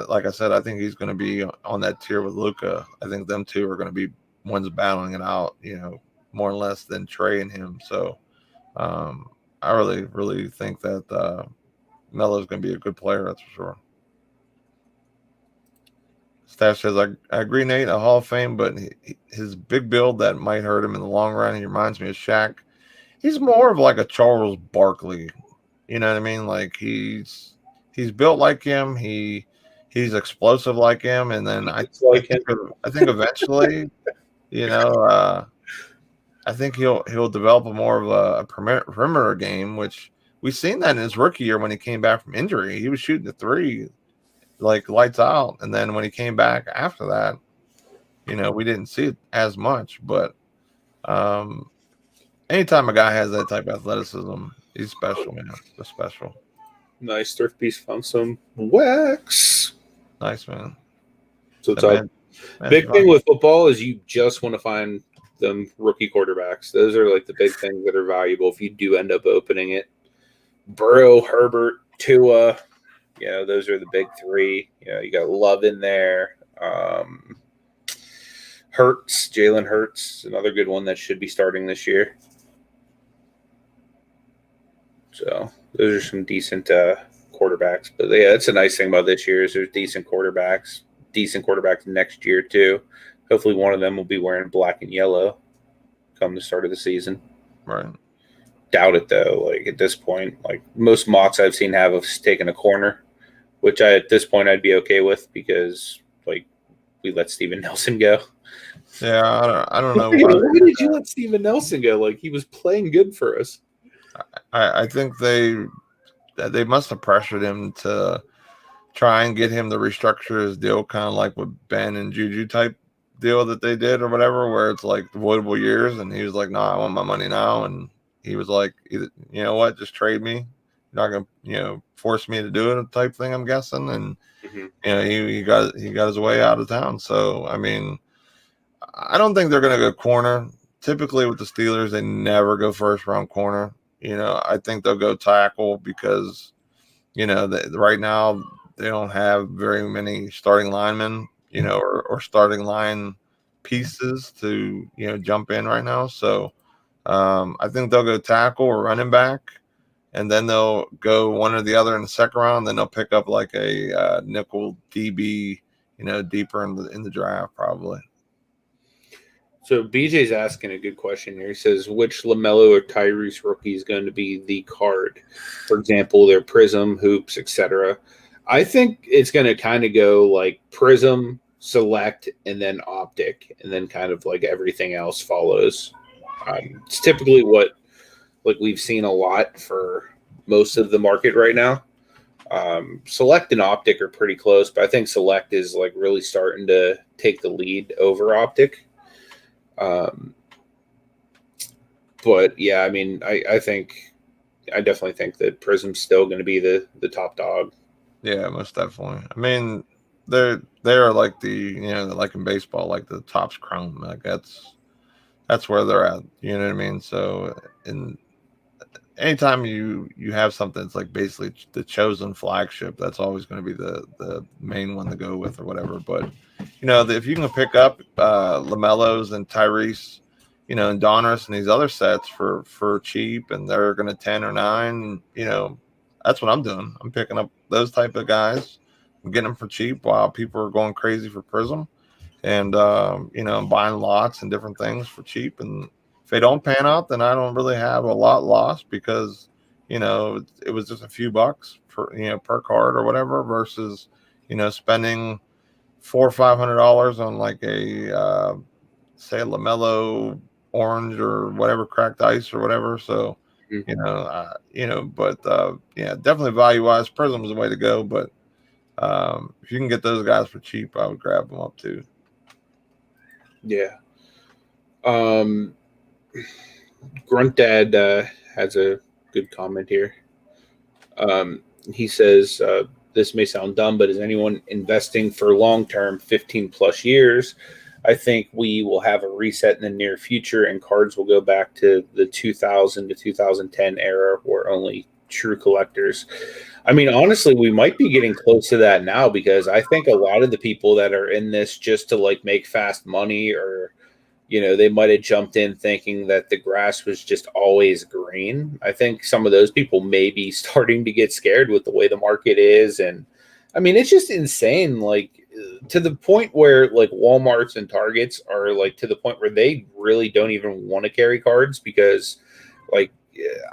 Like I said, I think he's going to be on that tier with Luca. I think them two are going to be ones battling it out. More or less than Trey and him. So I really, really think that Melo is going to be a good player. That's for sure. Stash says, I agree, Nate, a Hall of Fame, but his big build that might hurt him in the long run. He reminds me of Shaq. He's more of like a Charles Barkley. You know what I mean? Like he's built like him. He's explosive like him. And then It's like him. I think eventually, you know, uh, I think he'll develop a more of a perimeter game, which we've seen that in his rookie year when he came back from injury. He was shooting the three like lights out, and then when he came back after that, we didn't see it as much. But um, anytime a guy has that type of athleticism, he's special, man. He's special. Nice thrift piece. Found some wax. Nice, man. So it's man, big thing with football is you just want to find them rookie quarterbacks. Those are like the big things that are valuable if you do end up opening it. Burrow, Herbert, Tua, those are the big three. You got Love in there. Hurts, Jalen Hurts, another good one that should be starting this year. So those are some decent quarterbacks. But yeah, that's a nice thing about this year is there's decent quarterbacks next year too. Hopefully one of them will be wearing black and yellow come the start of the season. Right. Doubt it though. Like at this point, like most mocks I've seen have us taking a corner, which at this point I'd be okay with because like we let Steven Nelson go. Yeah, I don't know. Why did you let Steven Nelson go? Like he was playing good for us. I think they must have pressured him to try and get him to restructure his deal, kind of like with Ben and Juju type deal that they did or whatever, where it's like avoidable years. And he was like, "No, I want my money now." And he was like, "You know what? Just trade me. You're not gonna force me to do it," type thing. I'm guessing. And he got his way out of town. So I mean, I don't think they're gonna go corner. Typically with the Steelers, they never go first round corner. I think they'll go tackle because right now they don't have very many starting linemen, or starting line pieces to jump in right now. So I think they'll go tackle or running back, and then they'll go one or the other in the second round. Then they'll pick up like a nickel DB, deeper in the draft probably. So BJ's asking a good question here. He says, which LaMelo or Tyrese rookie is going to be the card? For example, their Prism, Hoops, etc. I think it's going to kind of go like Prism, Select, and then Optic, and then kind of like everything else follows. It's typically what like we've seen a lot for most of the market right now. Select and Optic are pretty close, but I think Select is like really starting to take the lead over Optic. But yeah, I mean, I definitely think that Prism's still going to be the top dog. Yeah, most definitely. I mean, they're like like in baseball, like the top's chrome. Like that's where they're at. You know what I mean? So, in anytime you have something that's like basically the chosen flagship, that's always going to be the main one to go with or whatever. But if you can pick up Lamelos and Tyrese, and Donruss and these other sets for cheap, and they're going to 10 or 9, that's what I'm doing. I'm picking up those type of guys. I'm getting them for cheap while people are going crazy for Prism, and buying lots and different things for cheap. And if they don't pan out, then I don't really have a lot lost, because it was just a few bucks per card or whatever, versus spending $400 or $500 on like a say a LaMelo orange or whatever, cracked ice or whatever. So but yeah, definitely value wise, Prism is the way to go. But if you can get those guys for cheap, I would grab them up too. Yeah. Grunt Dad has a good comment here. He says, this may sound dumb, but is anyone investing for long term, 15 plus years? I think we will have a reset in the near future, and cards will go back to the 2000 to 2010 era, where only true collectors. I mean, honestly, we might be getting close to that now, because I think a lot of the people that are in this just to like make fast money, or they might have jumped in thinking that the grass was just always green. I think some of those people may be starting to get scared with the way the market is. And I mean, it's just insane. Like, to the point where like Walmarts and Targets are like to the point where they really don't even want to carry cards, because like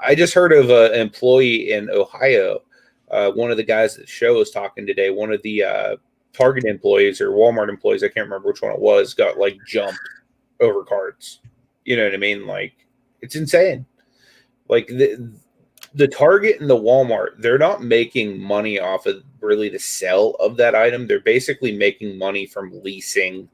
I just heard of an employee in Ohio. One of the guys at the show was talking today. One of the Target employees or Walmart employees, I can't remember which one it was, got like jumped over cards. You know what I mean? Like, it's insane. Like the Target and the Walmart, they're not making money off of really the sale of that item. They're basically making money from leasing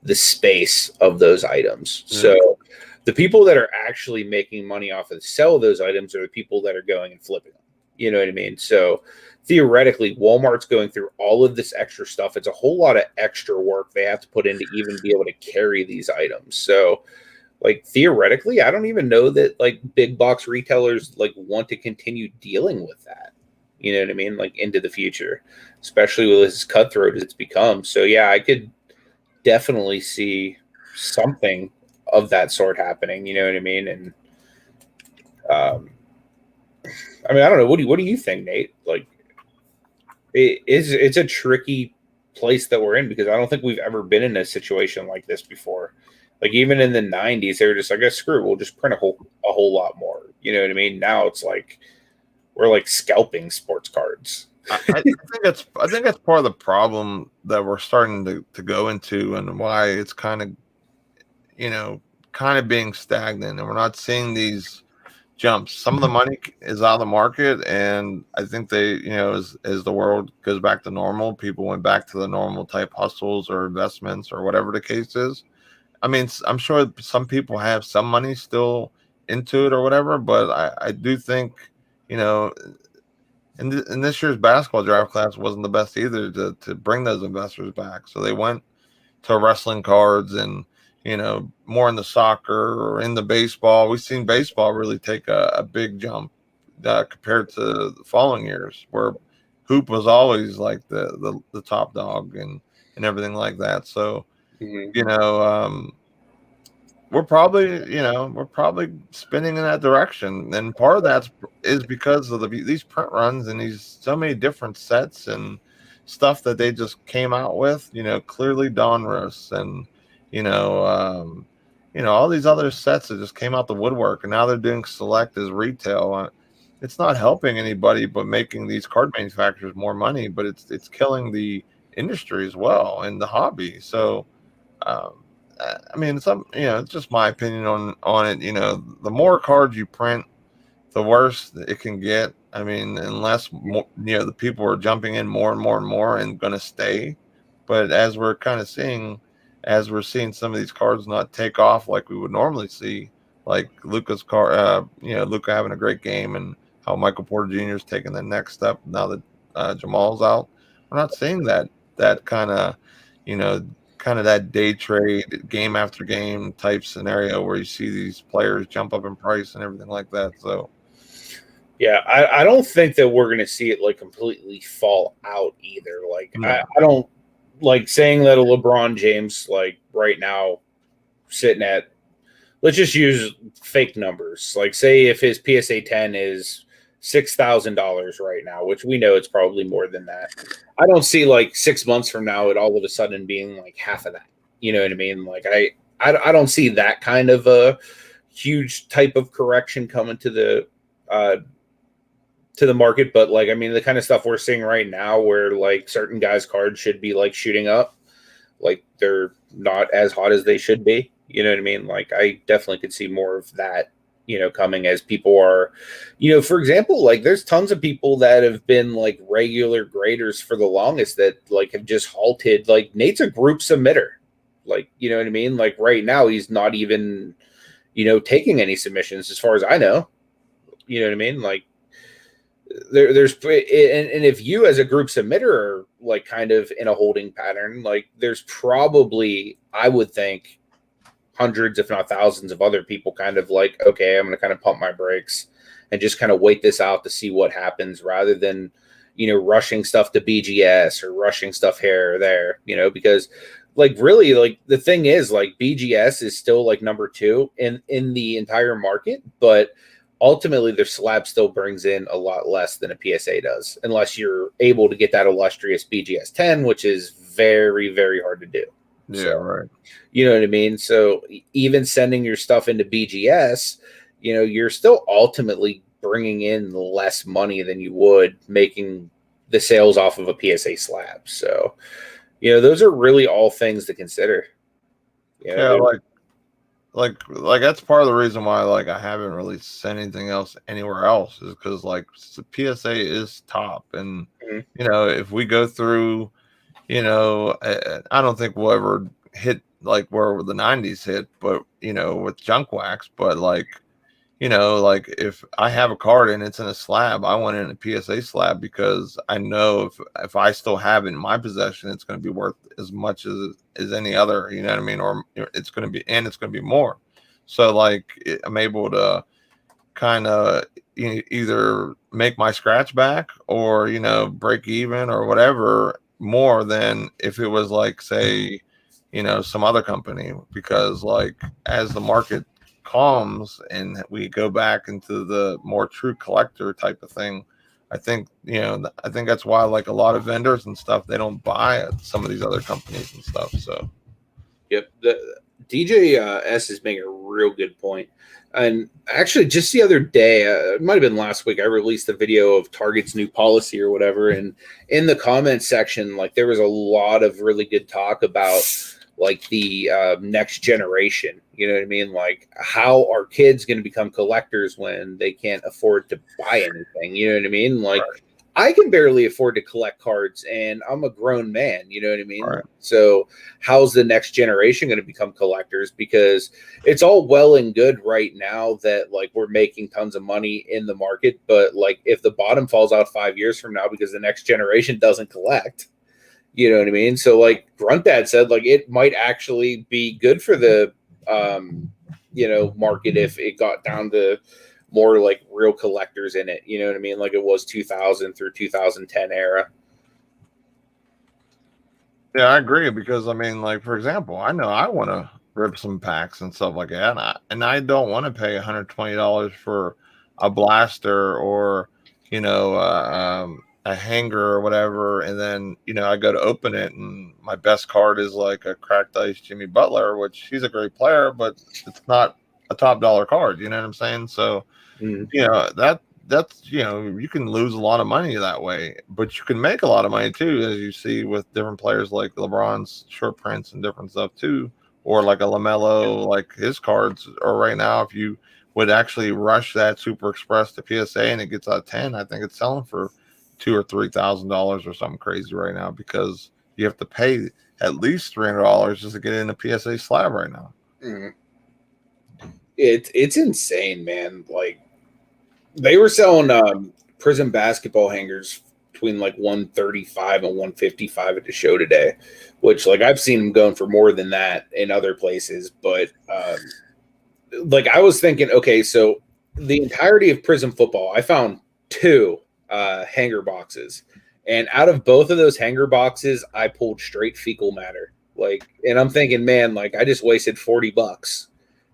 the space of those items. Mm-hmm. So the people that are actually making money off of the sale of those items are the people that are going and flipping them. You know what I mean? So theoretically, Walmart's going through all of this extra stuff. It's a whole lot of extra work they have to put in to even be able to carry these items. So, like, theoretically, I don't even know that like big box retailers like want to continue dealing with that. You know what I mean? Like, into the future, especially with as cutthroat as it's become. So yeah, I could definitely see something of that sort happening. You know what I mean? And I mean, I don't know. What do you think, Nate? Like, it's a tricky place that we're in, because I don't think we've ever been in a situation like this before. Like, even in the 90s, they were just like, I guess screw it, we'll just print a whole lot more. You know what I mean? Now it's like we're like scalping sports cards. I think that's part of the problem that we're starting to go into, and why it's kind of being stagnant, and we're not seeing these jumps. Some of the money is out of the market, and I think they, as the world goes back to normal, people went back to the normal type hustles or investments or whatever the case is. I mean, I'm sure some people have some money still into it or whatever, but I do think, in this year's basketball draft class wasn't the best either to bring those investors back. So they went to wrestling cards and, more in the soccer or in the baseball. We've seen baseball really take a big jump compared to the following years, where hoop was always like the top dog and everything like that. So, we're probably spinning in that direction, and part of that is because of these print runs and these so many different sets and stuff that they just came out with. Clearly Donruss and all these other sets that just came out the woodwork, and now they're doing select as retail. It's not helping anybody but making these card manufacturers more money, but it's killing the industry as well and the hobby. So I mean, it's just my opinion on it. The more cards you print, the worse it can get. I mean, unless more, the people are jumping in more and more and more and going to stay. But as we're kind of seeing, as we're seeing some of these cards not take off like we would normally see, like Luca's car, Luca having a great game, and how Michael Porter Jr. is taking the next step now that Jamal's out. We're not seeing that kind of, you know, kind of that day trade, game after game type scenario where you see these players jump up in price and everything like that. So. Yeah, I don't think that we're going to see it like completely fall out either. Like, No. I don't like saying that a LeBron James, like right now, sitting at, let's just use fake numbers. Like, say if his PSA 10 is $6,000 right now, which we know it's probably more than that. I don't see like 6 months from now it all of a sudden being like half of that. You know what I mean? Like, I don't see that kind of a huge type of correction coming to the market, but like, I mean, the kind of stuff we're seeing right now where like certain guys' cards should be like shooting up, like they're not as hot as they should be. You know what I mean? Like, I definitely could see more of that, coming as people are, for example, like there's tons of people that have been like regular graders for the longest that like have just halted. Like Nate's a group submitter. Like, you know what I mean? Like right now he's not even, taking any submissions as far as I know. You know what I mean? Like, there's and if you as a group submitter are like kind of in a holding pattern, like there's probably, I would think, hundreds if not thousands of other people kind of like, okay, I'm going to kind of pump my brakes and just kind of wait this out to see what happens, rather than rushing stuff to BGS or rushing stuff here or there, because like really, like the thing is, like BGS is still like number 2 in the entire market, but ultimately their slab still brings in a lot less than a PSA does, unless you're able to get that illustrious BGS 10, which is very, very hard to do. Yeah, so, right. You know what I mean? So even sending your stuff into BGS, you're still ultimately bringing in less money than you would making the sales off of a PSA slab. So, those are really all things to consider. Yeah, like that's part of the reason why like I haven't really sent anything else anywhere else, is because like the PSA is top, and if we go through, I don't think we'll ever hit like where the 90s hit, but with junk wax, but like like if I have a card and it's in a slab, I want it in a PSA slab, because I know if I still have it in my possession, it's going to be worth as much as any other, you know what I mean? Or it's going to be more. So like I'm able to kind of either make my scratch back or, break even or whatever, more than if it was like, say, some other company, because like as the market calms and we go back into the more true collector type of thing, I think that's why like a lot of vendors and stuff, they don't buy at some of these other companies and stuff. So yep, the DJ S is making a real good point. And actually, just the other day, it might have been last week, I released a video of Target's new policy or whatever, and in the comments section, like there was a lot of really good talk about like the next generation. You know what I mean? Like, how are kids going to become collectors when they can't afford to buy anything? You know what I mean? Like, right. I can barely afford to collect cards, and I'm a grown man. You know what I mean? Right. So how's the next generation going to become collectors? Because it's all well and good right now that like we're making tons of money in the market, but like if the bottom falls out 5 years from now because the next generation doesn't collect, you know what I mean? So like Grunt Dad said, like it might actually be good for the market if it got down to more like real collectors in it. You know what I mean? Like it was 2000 through 2010 era. Yeah, I agree, because I mean, like for example, I know I want to rip some packs and stuff like that, and I don't want to pay $120 for a blaster or a hanger or whatever, and then I go to open it and my best card is like a cracked ice Jimmy Butler, which he's a great player, but it's not a top dollar card. You know what I'm saying? So that's you can lose a lot of money that way, but you can make a lot of money too, as you see with different players like LeBron's short prints and different stuff too, or like a LaMelo, like his cards are right now. If you would actually rush that Super Express to PSA and it gets out of 10, I think it's selling for $2,000 or $3,000 or something crazy right now because you have to pay at least $300 just to get in a PSA slab right now. Mm. It's insane, man. Like they were selling Prism basketball hangers between like 135 and 155 at the show today, which like I've seen them going for more than that in other places. But like I was thinking, okay, so the entirety of Prism football, I found two hanger boxes, and out of both of those hanger boxes, I pulled straight fecal matter. Like, and I'm thinking, man, like I just wasted $40,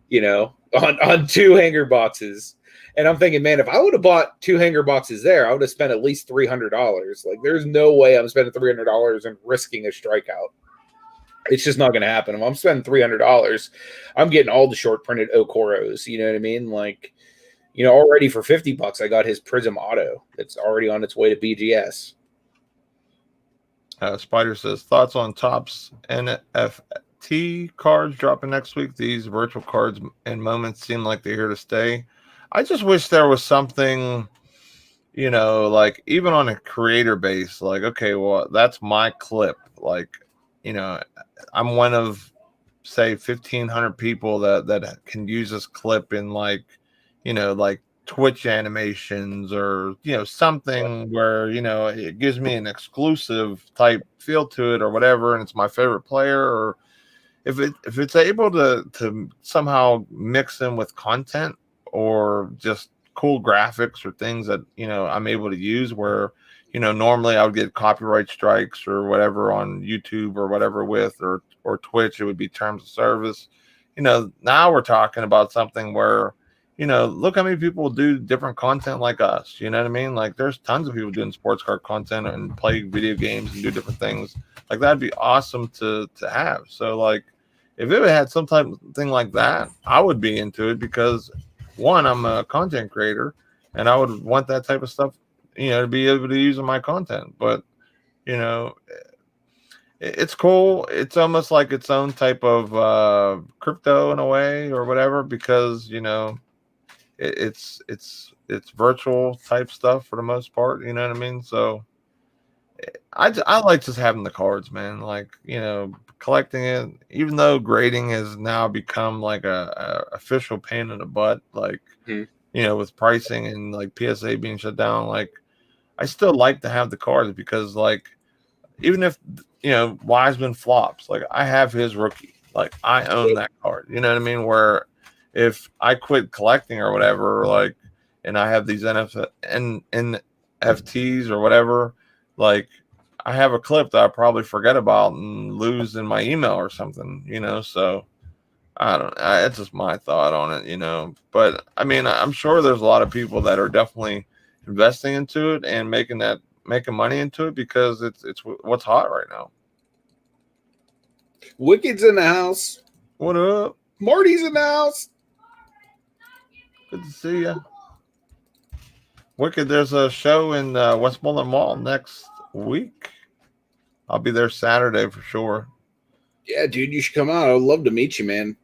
you know, on two hanger boxes. And I'm thinking, man, if I would have bought two hanger boxes there, I would have spent at least $300. Like, there's no way I'm spending $300 and risking a strikeout. It's just not going to happen. If I'm spending $300, I'm getting all the short printed Okoros. You know what I mean? Like, you know, already for $50, I got his Prism Auto. It's already on its way to BGS. Spider says, thoughts on Topps NFT cards dropping next week? These virtual cards and moments seem like they're here to stay. I just wish there was something, you know, like even on a creator base, like, okay, well, that's my clip. Like, you know, I'm one of, say, 1,500 people that can use this clip in like, you know, like Twitch animations or, you know, something where, you know, it gives me an exclusive type feel to it or whatever, and it's my favorite player, or if it's able to somehow mix in with content or just cool graphics or things that, you know, I'm able to use where, you know, normally I would get copyright strikes or whatever on YouTube or whatever with or Twitch, it would be terms of service. You know, now we're talking about something where, you know, look how many people do different content like us. You know what I mean? Like there's tons of people doing sports card content and play video games and do different things. Like that'd be awesome to have. So like if it had some type of thing like that, I would be into it because one, I'm a content creator and I would want that type of stuff, you know, to be able to use in my content. But, you know, it's cool. It's almost like its own type of crypto in a way or whatever, because, you know, it's virtual type stuff for the most part. You know what I mean? So I like just having the cards, man. Like, you know, collecting it, even though grading has now become like a official pain in the butt, like, you know, with pricing and like PSA being shut down, like I still like to have the cards because like, even if, you know, Wiseman flops, like I have his rookie, like I own that card, you know what I mean? Where if I quit collecting or whatever, like, and I have these NFTs or whatever, like I have a clip that I probably forget about and lose in my email or something, you know? So I don't know. It's just my thought on it, you know? But I mean, I'm sure there's a lot of people that are definitely investing into it and making money into it because it's what's hot right now. Wicked's in the house. What up? Marty's in the house. Good to see you. Wicked, there's a show in Westmoreland Mall next week. I'll be there Saturday for sure. Yeah, dude, you should come out. I would love to meet you, man.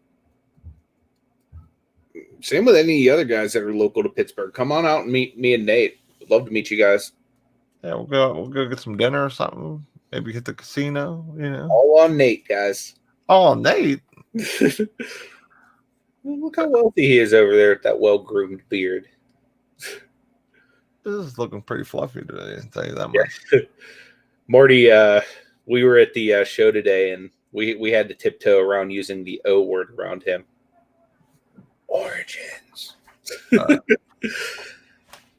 Same with any other guys that are local to Pittsburgh. Come on out and meet me and Nate. Would love to meet you guys. Yeah, we'll go get some dinner or something. Maybe hit the casino, you know. All on Nate, guys. All on Nate. Look how wealthy he is over there with that well-groomed beard. This is looking pretty fluffy today, I'll tell you that much. Yeah. Marty, we were at the show today, and we had to tiptoe around using the O word around him. Origins.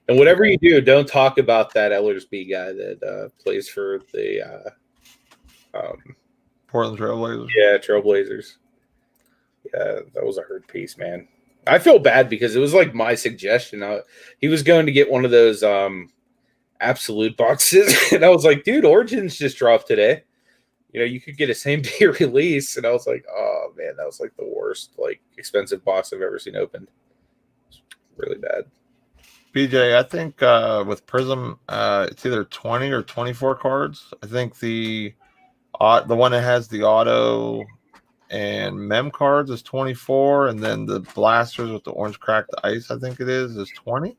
And whatever you do, don't talk about that Ellersby guy that plays for the Portland Trailblazers. Yeah, Trailblazers. Yeah, that was a hurt piece, man. I feel bad because it was like my suggestion. He was going to get one of those absolute boxes, and I was like, dude, Origins just dropped today. You know, you could get a same day release, and I was like, oh man, that was like the worst, like expensive box I've ever seen opened. It's really bad. BJ, I think with Prism, it's either 20 or 24 cards. I think the one that has the auto and mem cards is 24, and then the blasters with the orange cracked ice, I think it is 20.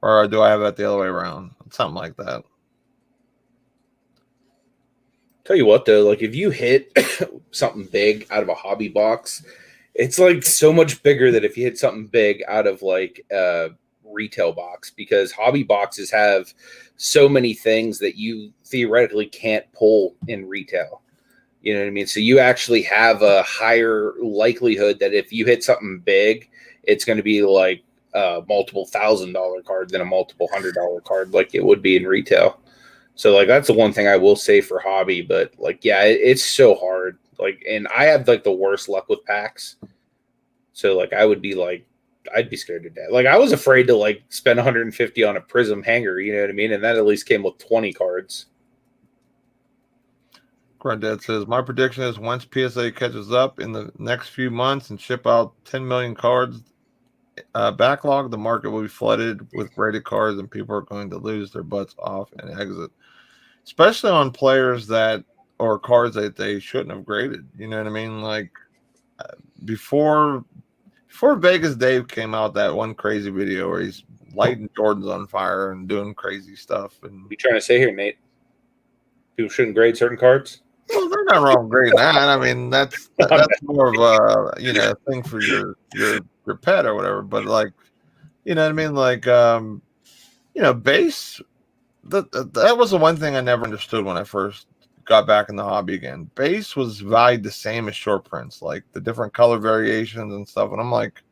Or do I have it the other way around? Something like that. Tell you what though, like if you hit something big out of a hobby box, it's like so much bigger than if you hit something big out of like a retail box, because hobby boxes have so many things that you theoretically can't pull in retail. You know what I mean? So you actually have a higher likelihood that if you hit something big, it's going to be like a multiple $1,000 card than a multiple $100 card, like it would be in retail. So like that's the one thing I will say for hobby, but like yeah, it's so hard. Like, and I have like the worst luck with packs. So like I would be like, I'd be scared to death. Like I was afraid to like spend 150 on a Prism hanger, you know what I mean? And that at least came with 20 cards. Granddad says, my prediction is once PSA catches up in the next few months and ship out 10 million cards backlog, the market will be flooded with graded cards and people are going to lose their butts off and exit. Especially on players that, or cards that they shouldn't have graded. You know what I mean? Like before Vegas Dave came out, that one crazy video where he's lighting Jordans on fire and doing crazy stuff. And What are you trying to say here, Nate? People shouldn't grade certain cards? well, they're not wrong grading that. I mean, that's more of a thing for your pet or whatever. But like, you know what I mean? Like base. That was the one thing I never understood when I first got back in the hobby again. Base was valued the same as short prints, like the different color variations and stuff. And I'm like,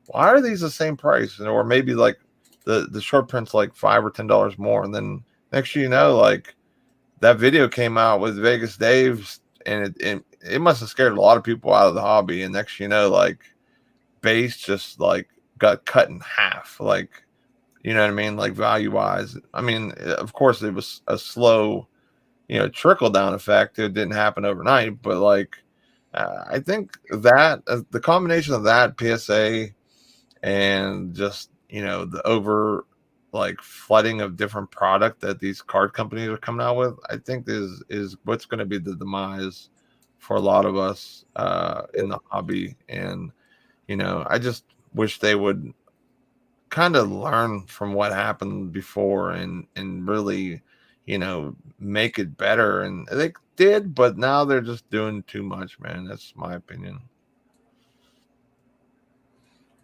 why are these the same price? Or maybe like the short prints like $5 or $10 more. And then next thing you know, like that video came out with Vegas Dave's, and it must have scared a lot of people out of the hobby. And next thing you know, like base just like got cut in half. Like, you know what I mean? Like value wise. I mean, of course it was a slow, trickle down effect. It didn't happen overnight, but like, I think that the combination of that PSA and just, the over like flooding of different product that these card companies are coming out with, I think is what's going to be the demise for a lot of us in the hobby. And, I just wish they would kind of learn from what happened before and really make it better, and they did, but now they're just doing too much, man. That's my opinion.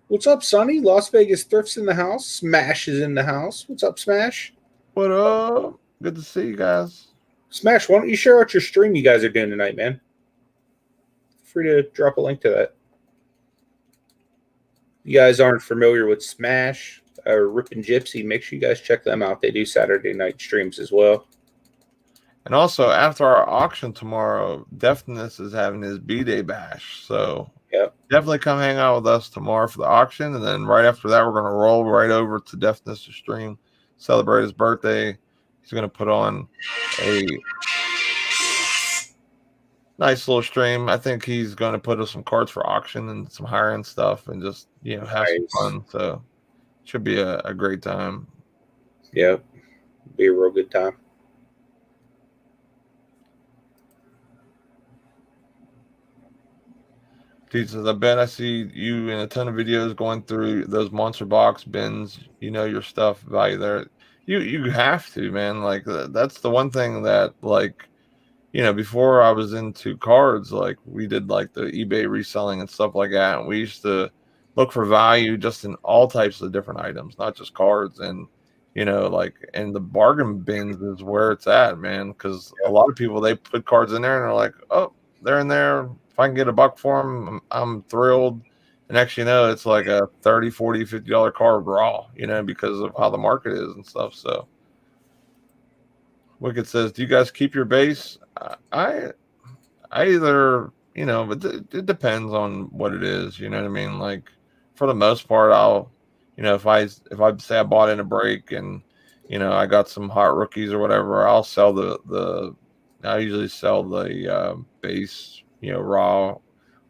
What's up, Sonny? Las Vegas Thrift's in the house. Smash is in the house. What's up, Smash? What up? Good to see you guys. Smash, why don't you share out your stream you guys are doing tonight, man? Free to drop a link to that. You guys aren't familiar with Smash or Rip and Gypsy, make sure you guys check them out. They do Saturday night streams as well. And also, after our auction tomorrow, Deftness is having his B-Day bash. So definitely come hang out with us tomorrow for the auction. And then right after that, we're going to roll right over to Deftness to stream, celebrate his birthday. He's going to put on a nice little stream. I think he's going to put up some cards for auction and some higher end stuff and just, have some fun. So it should be a great time. Yeah, be a real good time. Dude says, I bet I see you in a ton of videos going through those monster box bins. Your stuff value there. You have to, man. Like that's the one thing that like, before I was into cards, like we did like the eBay reselling and stuff like that. And we used to look for value just in all types of different items, not just cards. And, and the bargain bins is where it's at, man. Cause a lot of people, they put cards in there and they're like, oh, they're in there. If I can get $1 for them, I'm thrilled. And actually, it's like a $30, $40, $50 card raw, because of how the market is and stuff. So Wicked says, do you guys keep your base? I either, but it depends on what it is. You know what I mean? Like for the most part, I'll, if I say I bought in a break and, I got some hot rookies or whatever, I'll sell I usually sell the base, raw,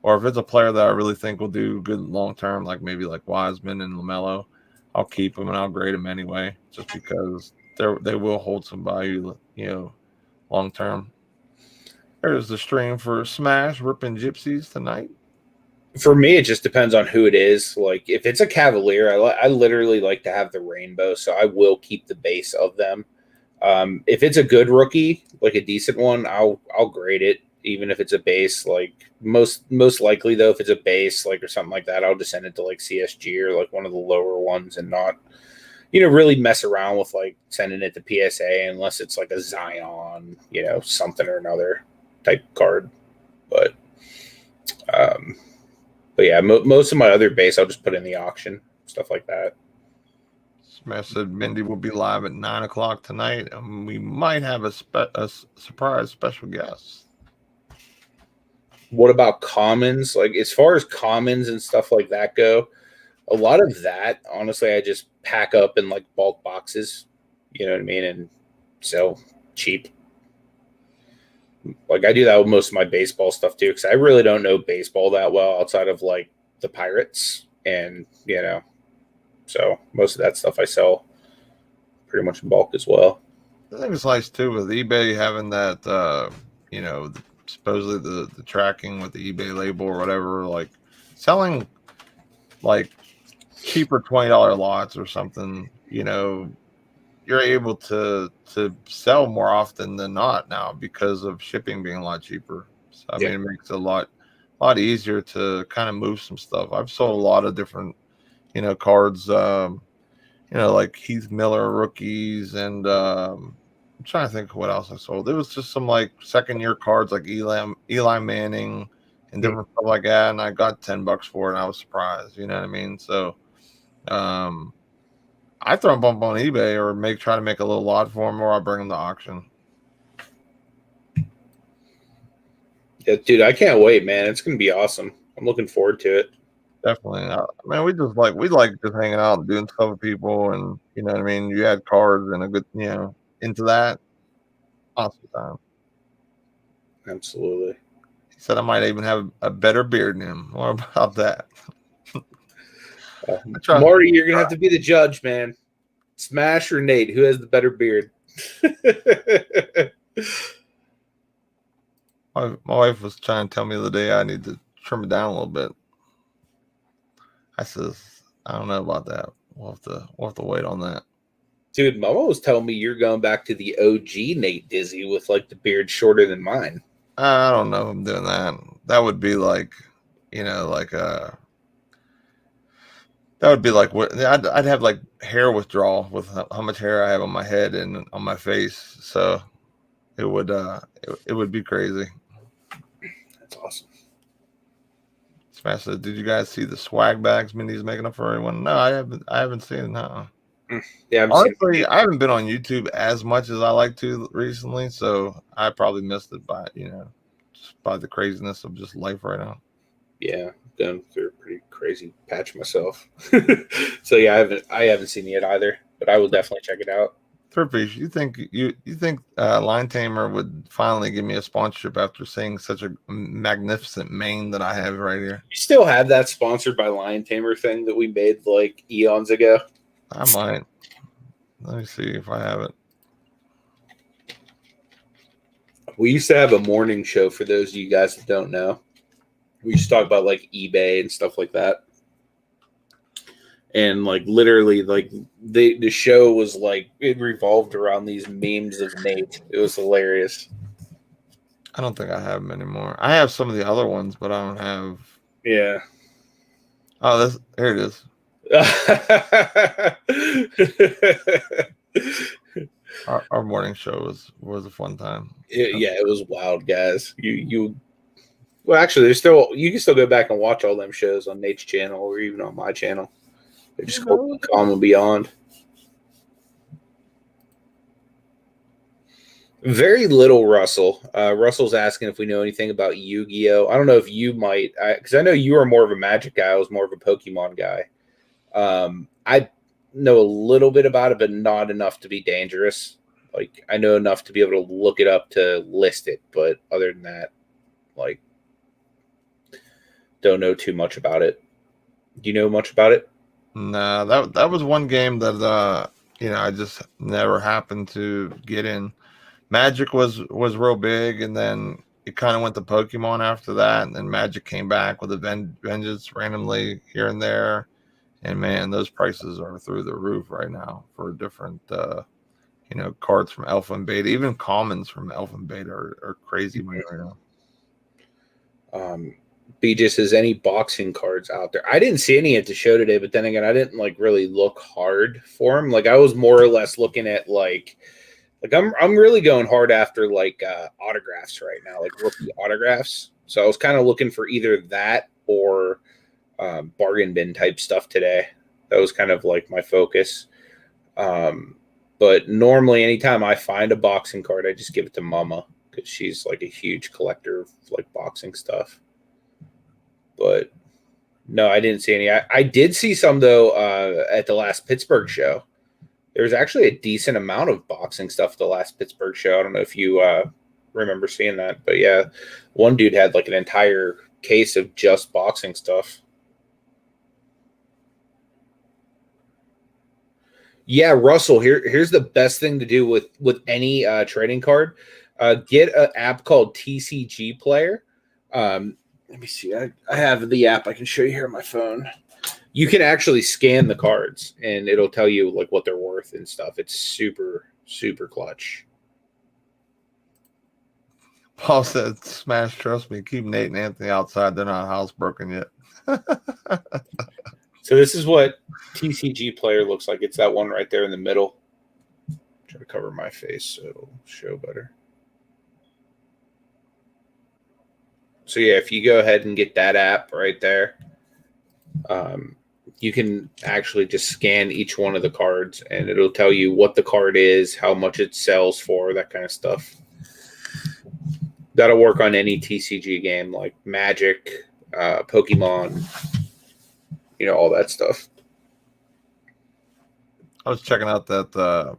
or if it's a player that I really think will do good long term, like maybe like Wiseman and LaMelo, I'll keep them and I'll grade them anyway, just because they will hold some value, long term. There's the stream for Smash Ripping Gypsies tonight. For me, it just depends on who it is. Like, if it's a Cavalier, I literally like to have the rainbow, so I will keep the base of them. If it's a good rookie, like a decent one, I'll grade it, even if it's a base. Like most likely though, if it's a base, like or something like that, I'll just send it to like CSG or like one of the lower ones, and not really mess around with like sending it to PSA unless it's like a Zion, something or another type card. But yeah, most of my other base I'll just put in the auction, stuff like that. Smash said Mindy will be live at 9 o'clock tonight, and we might have a surprise special guest. What about commons? Like, as far as commons and stuff like that go, a lot of that, honestly, I just pack up in like bulk boxes, you know what I mean, and sell cheap. Like, I do that with most of my baseball stuff too, because I really don't know baseball that well outside of like the Pirates, and so most of that stuff I sell pretty much in bulk as well. I think it's nice too with eBay having that, supposedly the tracking with the eBay label or whatever, like selling like cheaper $20 lots or something. You're able to sell more often than not now because of shipping being a lot cheaper. So I mean, it makes it a lot easier to kind of move some stuff. I've sold a lot of different, cards, like Heath Miller rookies, and I'm trying to think of what else I sold. It was just some like second year cards like Eli Manning and different stuff like that, and I got $10 for it, and I was surprised. You know what I mean? So, I throw them up on eBay or try to make a little lot for them, or I bring them to auction. Yeah, dude, I can't wait, man. It's gonna be awesome. I'm looking forward to it. Definitely. We like just hanging out and doing stuff with people, and you know what I mean. You had cards and a good, into that. Awesome time. Absolutely. He said I might even have a better beard than him. What about that? Marty, you're gonna have to be the judge, man. Smash or Nate, who has the better beard? My wife was trying to tell me the other day I need to trim it down a little bit. I says, I don't know about that. We'll have to wait on that. Dude, Mama was telling me you're going back to the OG Nate Dizzy with like the beard shorter than mine. I don't know if I'm doing that. That would be like, that would be like what I'd have like hair withdrawal with how much hair I have on my head and on my face. So it would be crazy. That's awesome. Smash said, did you guys see the swag bags Mindy's making up for everyone? No, I haven't seen it. No. Yeah, honestly, I haven't been on YouTube as much as I like to recently, so I probably missed it by just by the craziness of just life right now. Yeah, going through a pretty crazy patch myself. So yeah, I haven't seen it either, but I will definitely check it out. Third you think Line Tamer would finally give me a sponsorship after seeing such a magnificent mane that I have right here? You still have that sponsored by Lion Tamer thing that we made like eons ago? I might. Let me see if I have it. We used to have a morning show for those of you guys that don't know. We used to talk about like eBay and stuff like that. And like literally like the show was like it revolved around these memes of Nate. It was hilarious. I don't think I have them anymore. I have some of the other ones, but I don't have. Yeah. Oh, here it is. Our morning show was a fun time. It was wild, guys. Well, actually, you can still go back and watch all them shows on Nate's channel or even on my channel. They're just called Calm and Beyond. Very little, Russell. Russell's asking if we know anything about Yu-Gi-Oh. I don't know if you might, because I know you are more of a Magic guy. I was more of a Pokemon guy. I know a little bit about it, but not enough to be dangerous. Like, I know enough to be able to look it up to list it, but other than that, like, don't know too much about it. Do you know much about it? Nah, that was one game that I just never happened to get in. Magic was real big, and then it kind of went to Pokemon after that, and then Magic came back with a vengeance randomly here and there. And man, those prices are through the roof right now for different, cards from Alpha and Beta. Even commons from Alpha and Beta are crazy money right now. BJ says, any boxing cards out there? I didn't see any at the show today, but then again, I didn't really look hard for them. I was more or less looking at I'm really going hard after autographs right now, rookie autographs. So I was kind of looking for either that or bargain bin type stuff today. That was kind of my focus. But normally anytime I find a boxing card, I just give it to Mama because she's a huge collector of boxing stuff. But no, I didn't see any. I did see some though at the last Pittsburgh show. There was actually a decent amount of boxing stuff at the last Pittsburgh show. I don't know if you remember seeing that, but yeah, one dude had an entire case of just boxing stuff. Yeah, Russell, here's the best thing to do with any trading card. Get an app called TCG Player. Let me see. I have the app I can show you here on my phone. You can actually scan the cards, and it'll tell you what they're worth and stuff. It's super, super clutch. Paul said, "Smash, trust me. Keep Nate and Anthony outside. They're not housebroken yet." So this is what TCG Player looks like. It's that one right there in the middle. Try to cover my face so it'll show better. So yeah, if you go ahead and get that app right there, you can actually just scan each one of the cards, and it'll tell you what the card is, how much it sells for, that kind of stuff. That'll work on any TCG game like Magic, Pokemon, all that stuff. I was checking out that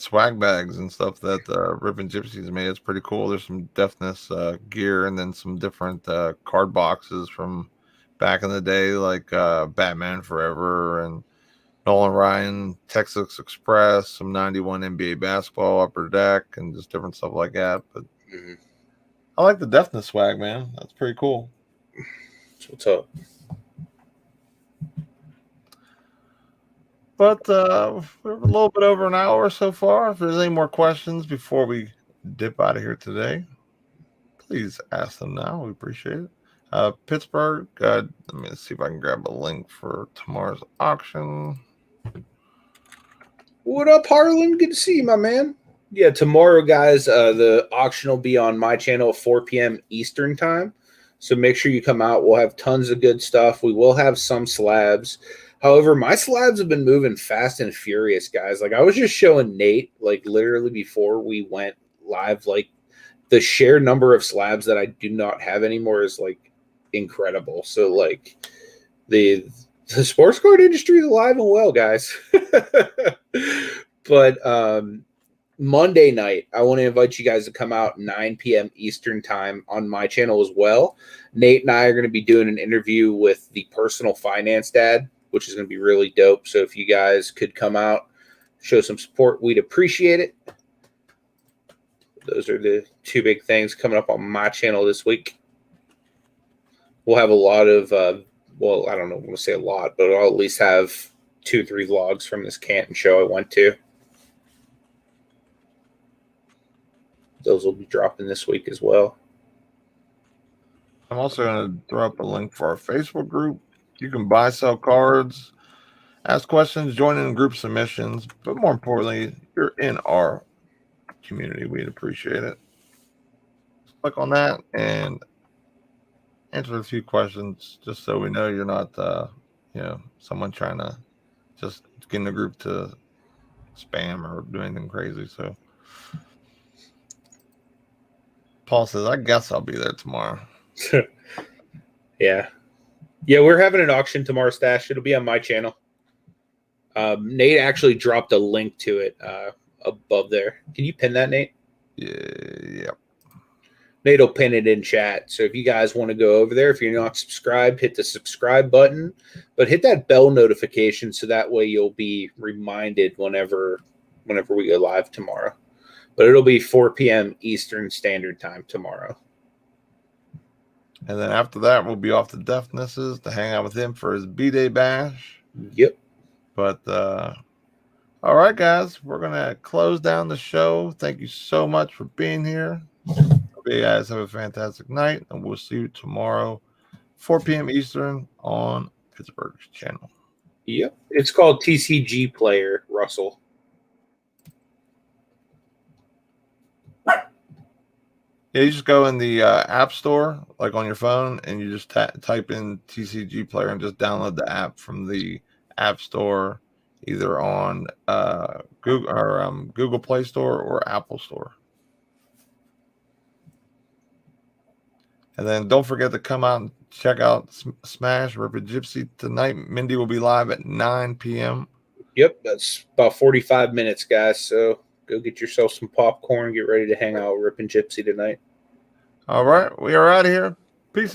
swag bags and stuff that Ribbon Gypsies made. It's pretty cool. There's some Deafness gear, and then some different card boxes from back in the day, like Batman Forever and Nolan Ryan, Texas Express, some 91 NBA basketball upper deck, and just different stuff like that. But I like the Deafness swag, man. That's pretty cool. So what's up? But we're a little bit over an hour so far. If there's any more questions before we dip out of here today, please ask them now. We appreciate it. Pittsburgh, let me see if I can grab a link for tomorrow's auction. What up, Harlan? Good to see you, my man. Yeah, tomorrow, guys, the auction will be on my channel at 4 p.m. Eastern time. So make sure you come out. We'll have tons of good stuff. We will have some slabs. However, my slabs have been moving fast and furious, guys. I was just showing Nate, literally before we went live, the sheer number of slabs that I do not have anymore is incredible. So the sports card industry is alive and well, guys. But Monday night, I want to invite you guys to come out 9 p.m. Eastern time on my channel as well. Nate and I are going to be doing an interview with the personal finance dad, which is going to be really dope. So if you guys could come out, show some support, we'd appreciate it. Those are the two big things coming up on my channel this week. We'll have a lot of, I don't know, I'm going to say a lot, but I'll at least have 2-3 vlogs from this Canton show I went to. Those will be dropping this week as well. I'm also going to throw up a link for our Facebook group. You can buy, sell cards, ask questions, join in group submissions, but more importantly, you're in our community. We'd appreciate it. Just click on that and answer a few questions just so we know you're not, someone trying to just get in the group to spam or do anything crazy. So Paul says, I guess I'll be there tomorrow. Yeah. Yeah, we're having an auction tomorrow, Stash. It'll be on my channel. Nate actually dropped a link to it above there. Can you pin that, Nate? Yeah. Nate will pin it in chat. So if you guys want to go over there, if you're not subscribed, hit the subscribe button. But hit that bell notification so that way you'll be reminded whenever we go live tomorrow. But it'll be 4 p.m. Eastern Standard Time tomorrow. And then after that, we'll be off to Deafnesses to hang out with him for his B-Day bash. Yep. But, all right, guys, we're going to close down the show. Thank you so much for being here. Hope you guys have a fantastic night, and we'll see you tomorrow, 4 p.m. Eastern on Pittsburgh's channel. Yep. It's called TCG Player, Russell. Yeah, you just go in the App Store, like on your phone, and you just type in TCG Player and just download the app from the App Store, either on Google or Google Play Store or Apple Store. And then don't forget to come out and check out Smash Ripid Gypsy tonight. Mindy will be live at 9 p.m. Yep, that's about 45 minutes, guys. So go get yourself some popcorn. Get ready to hang out with Ripin' Gypsy tonight. All right, we are out of here. Peace, everybody.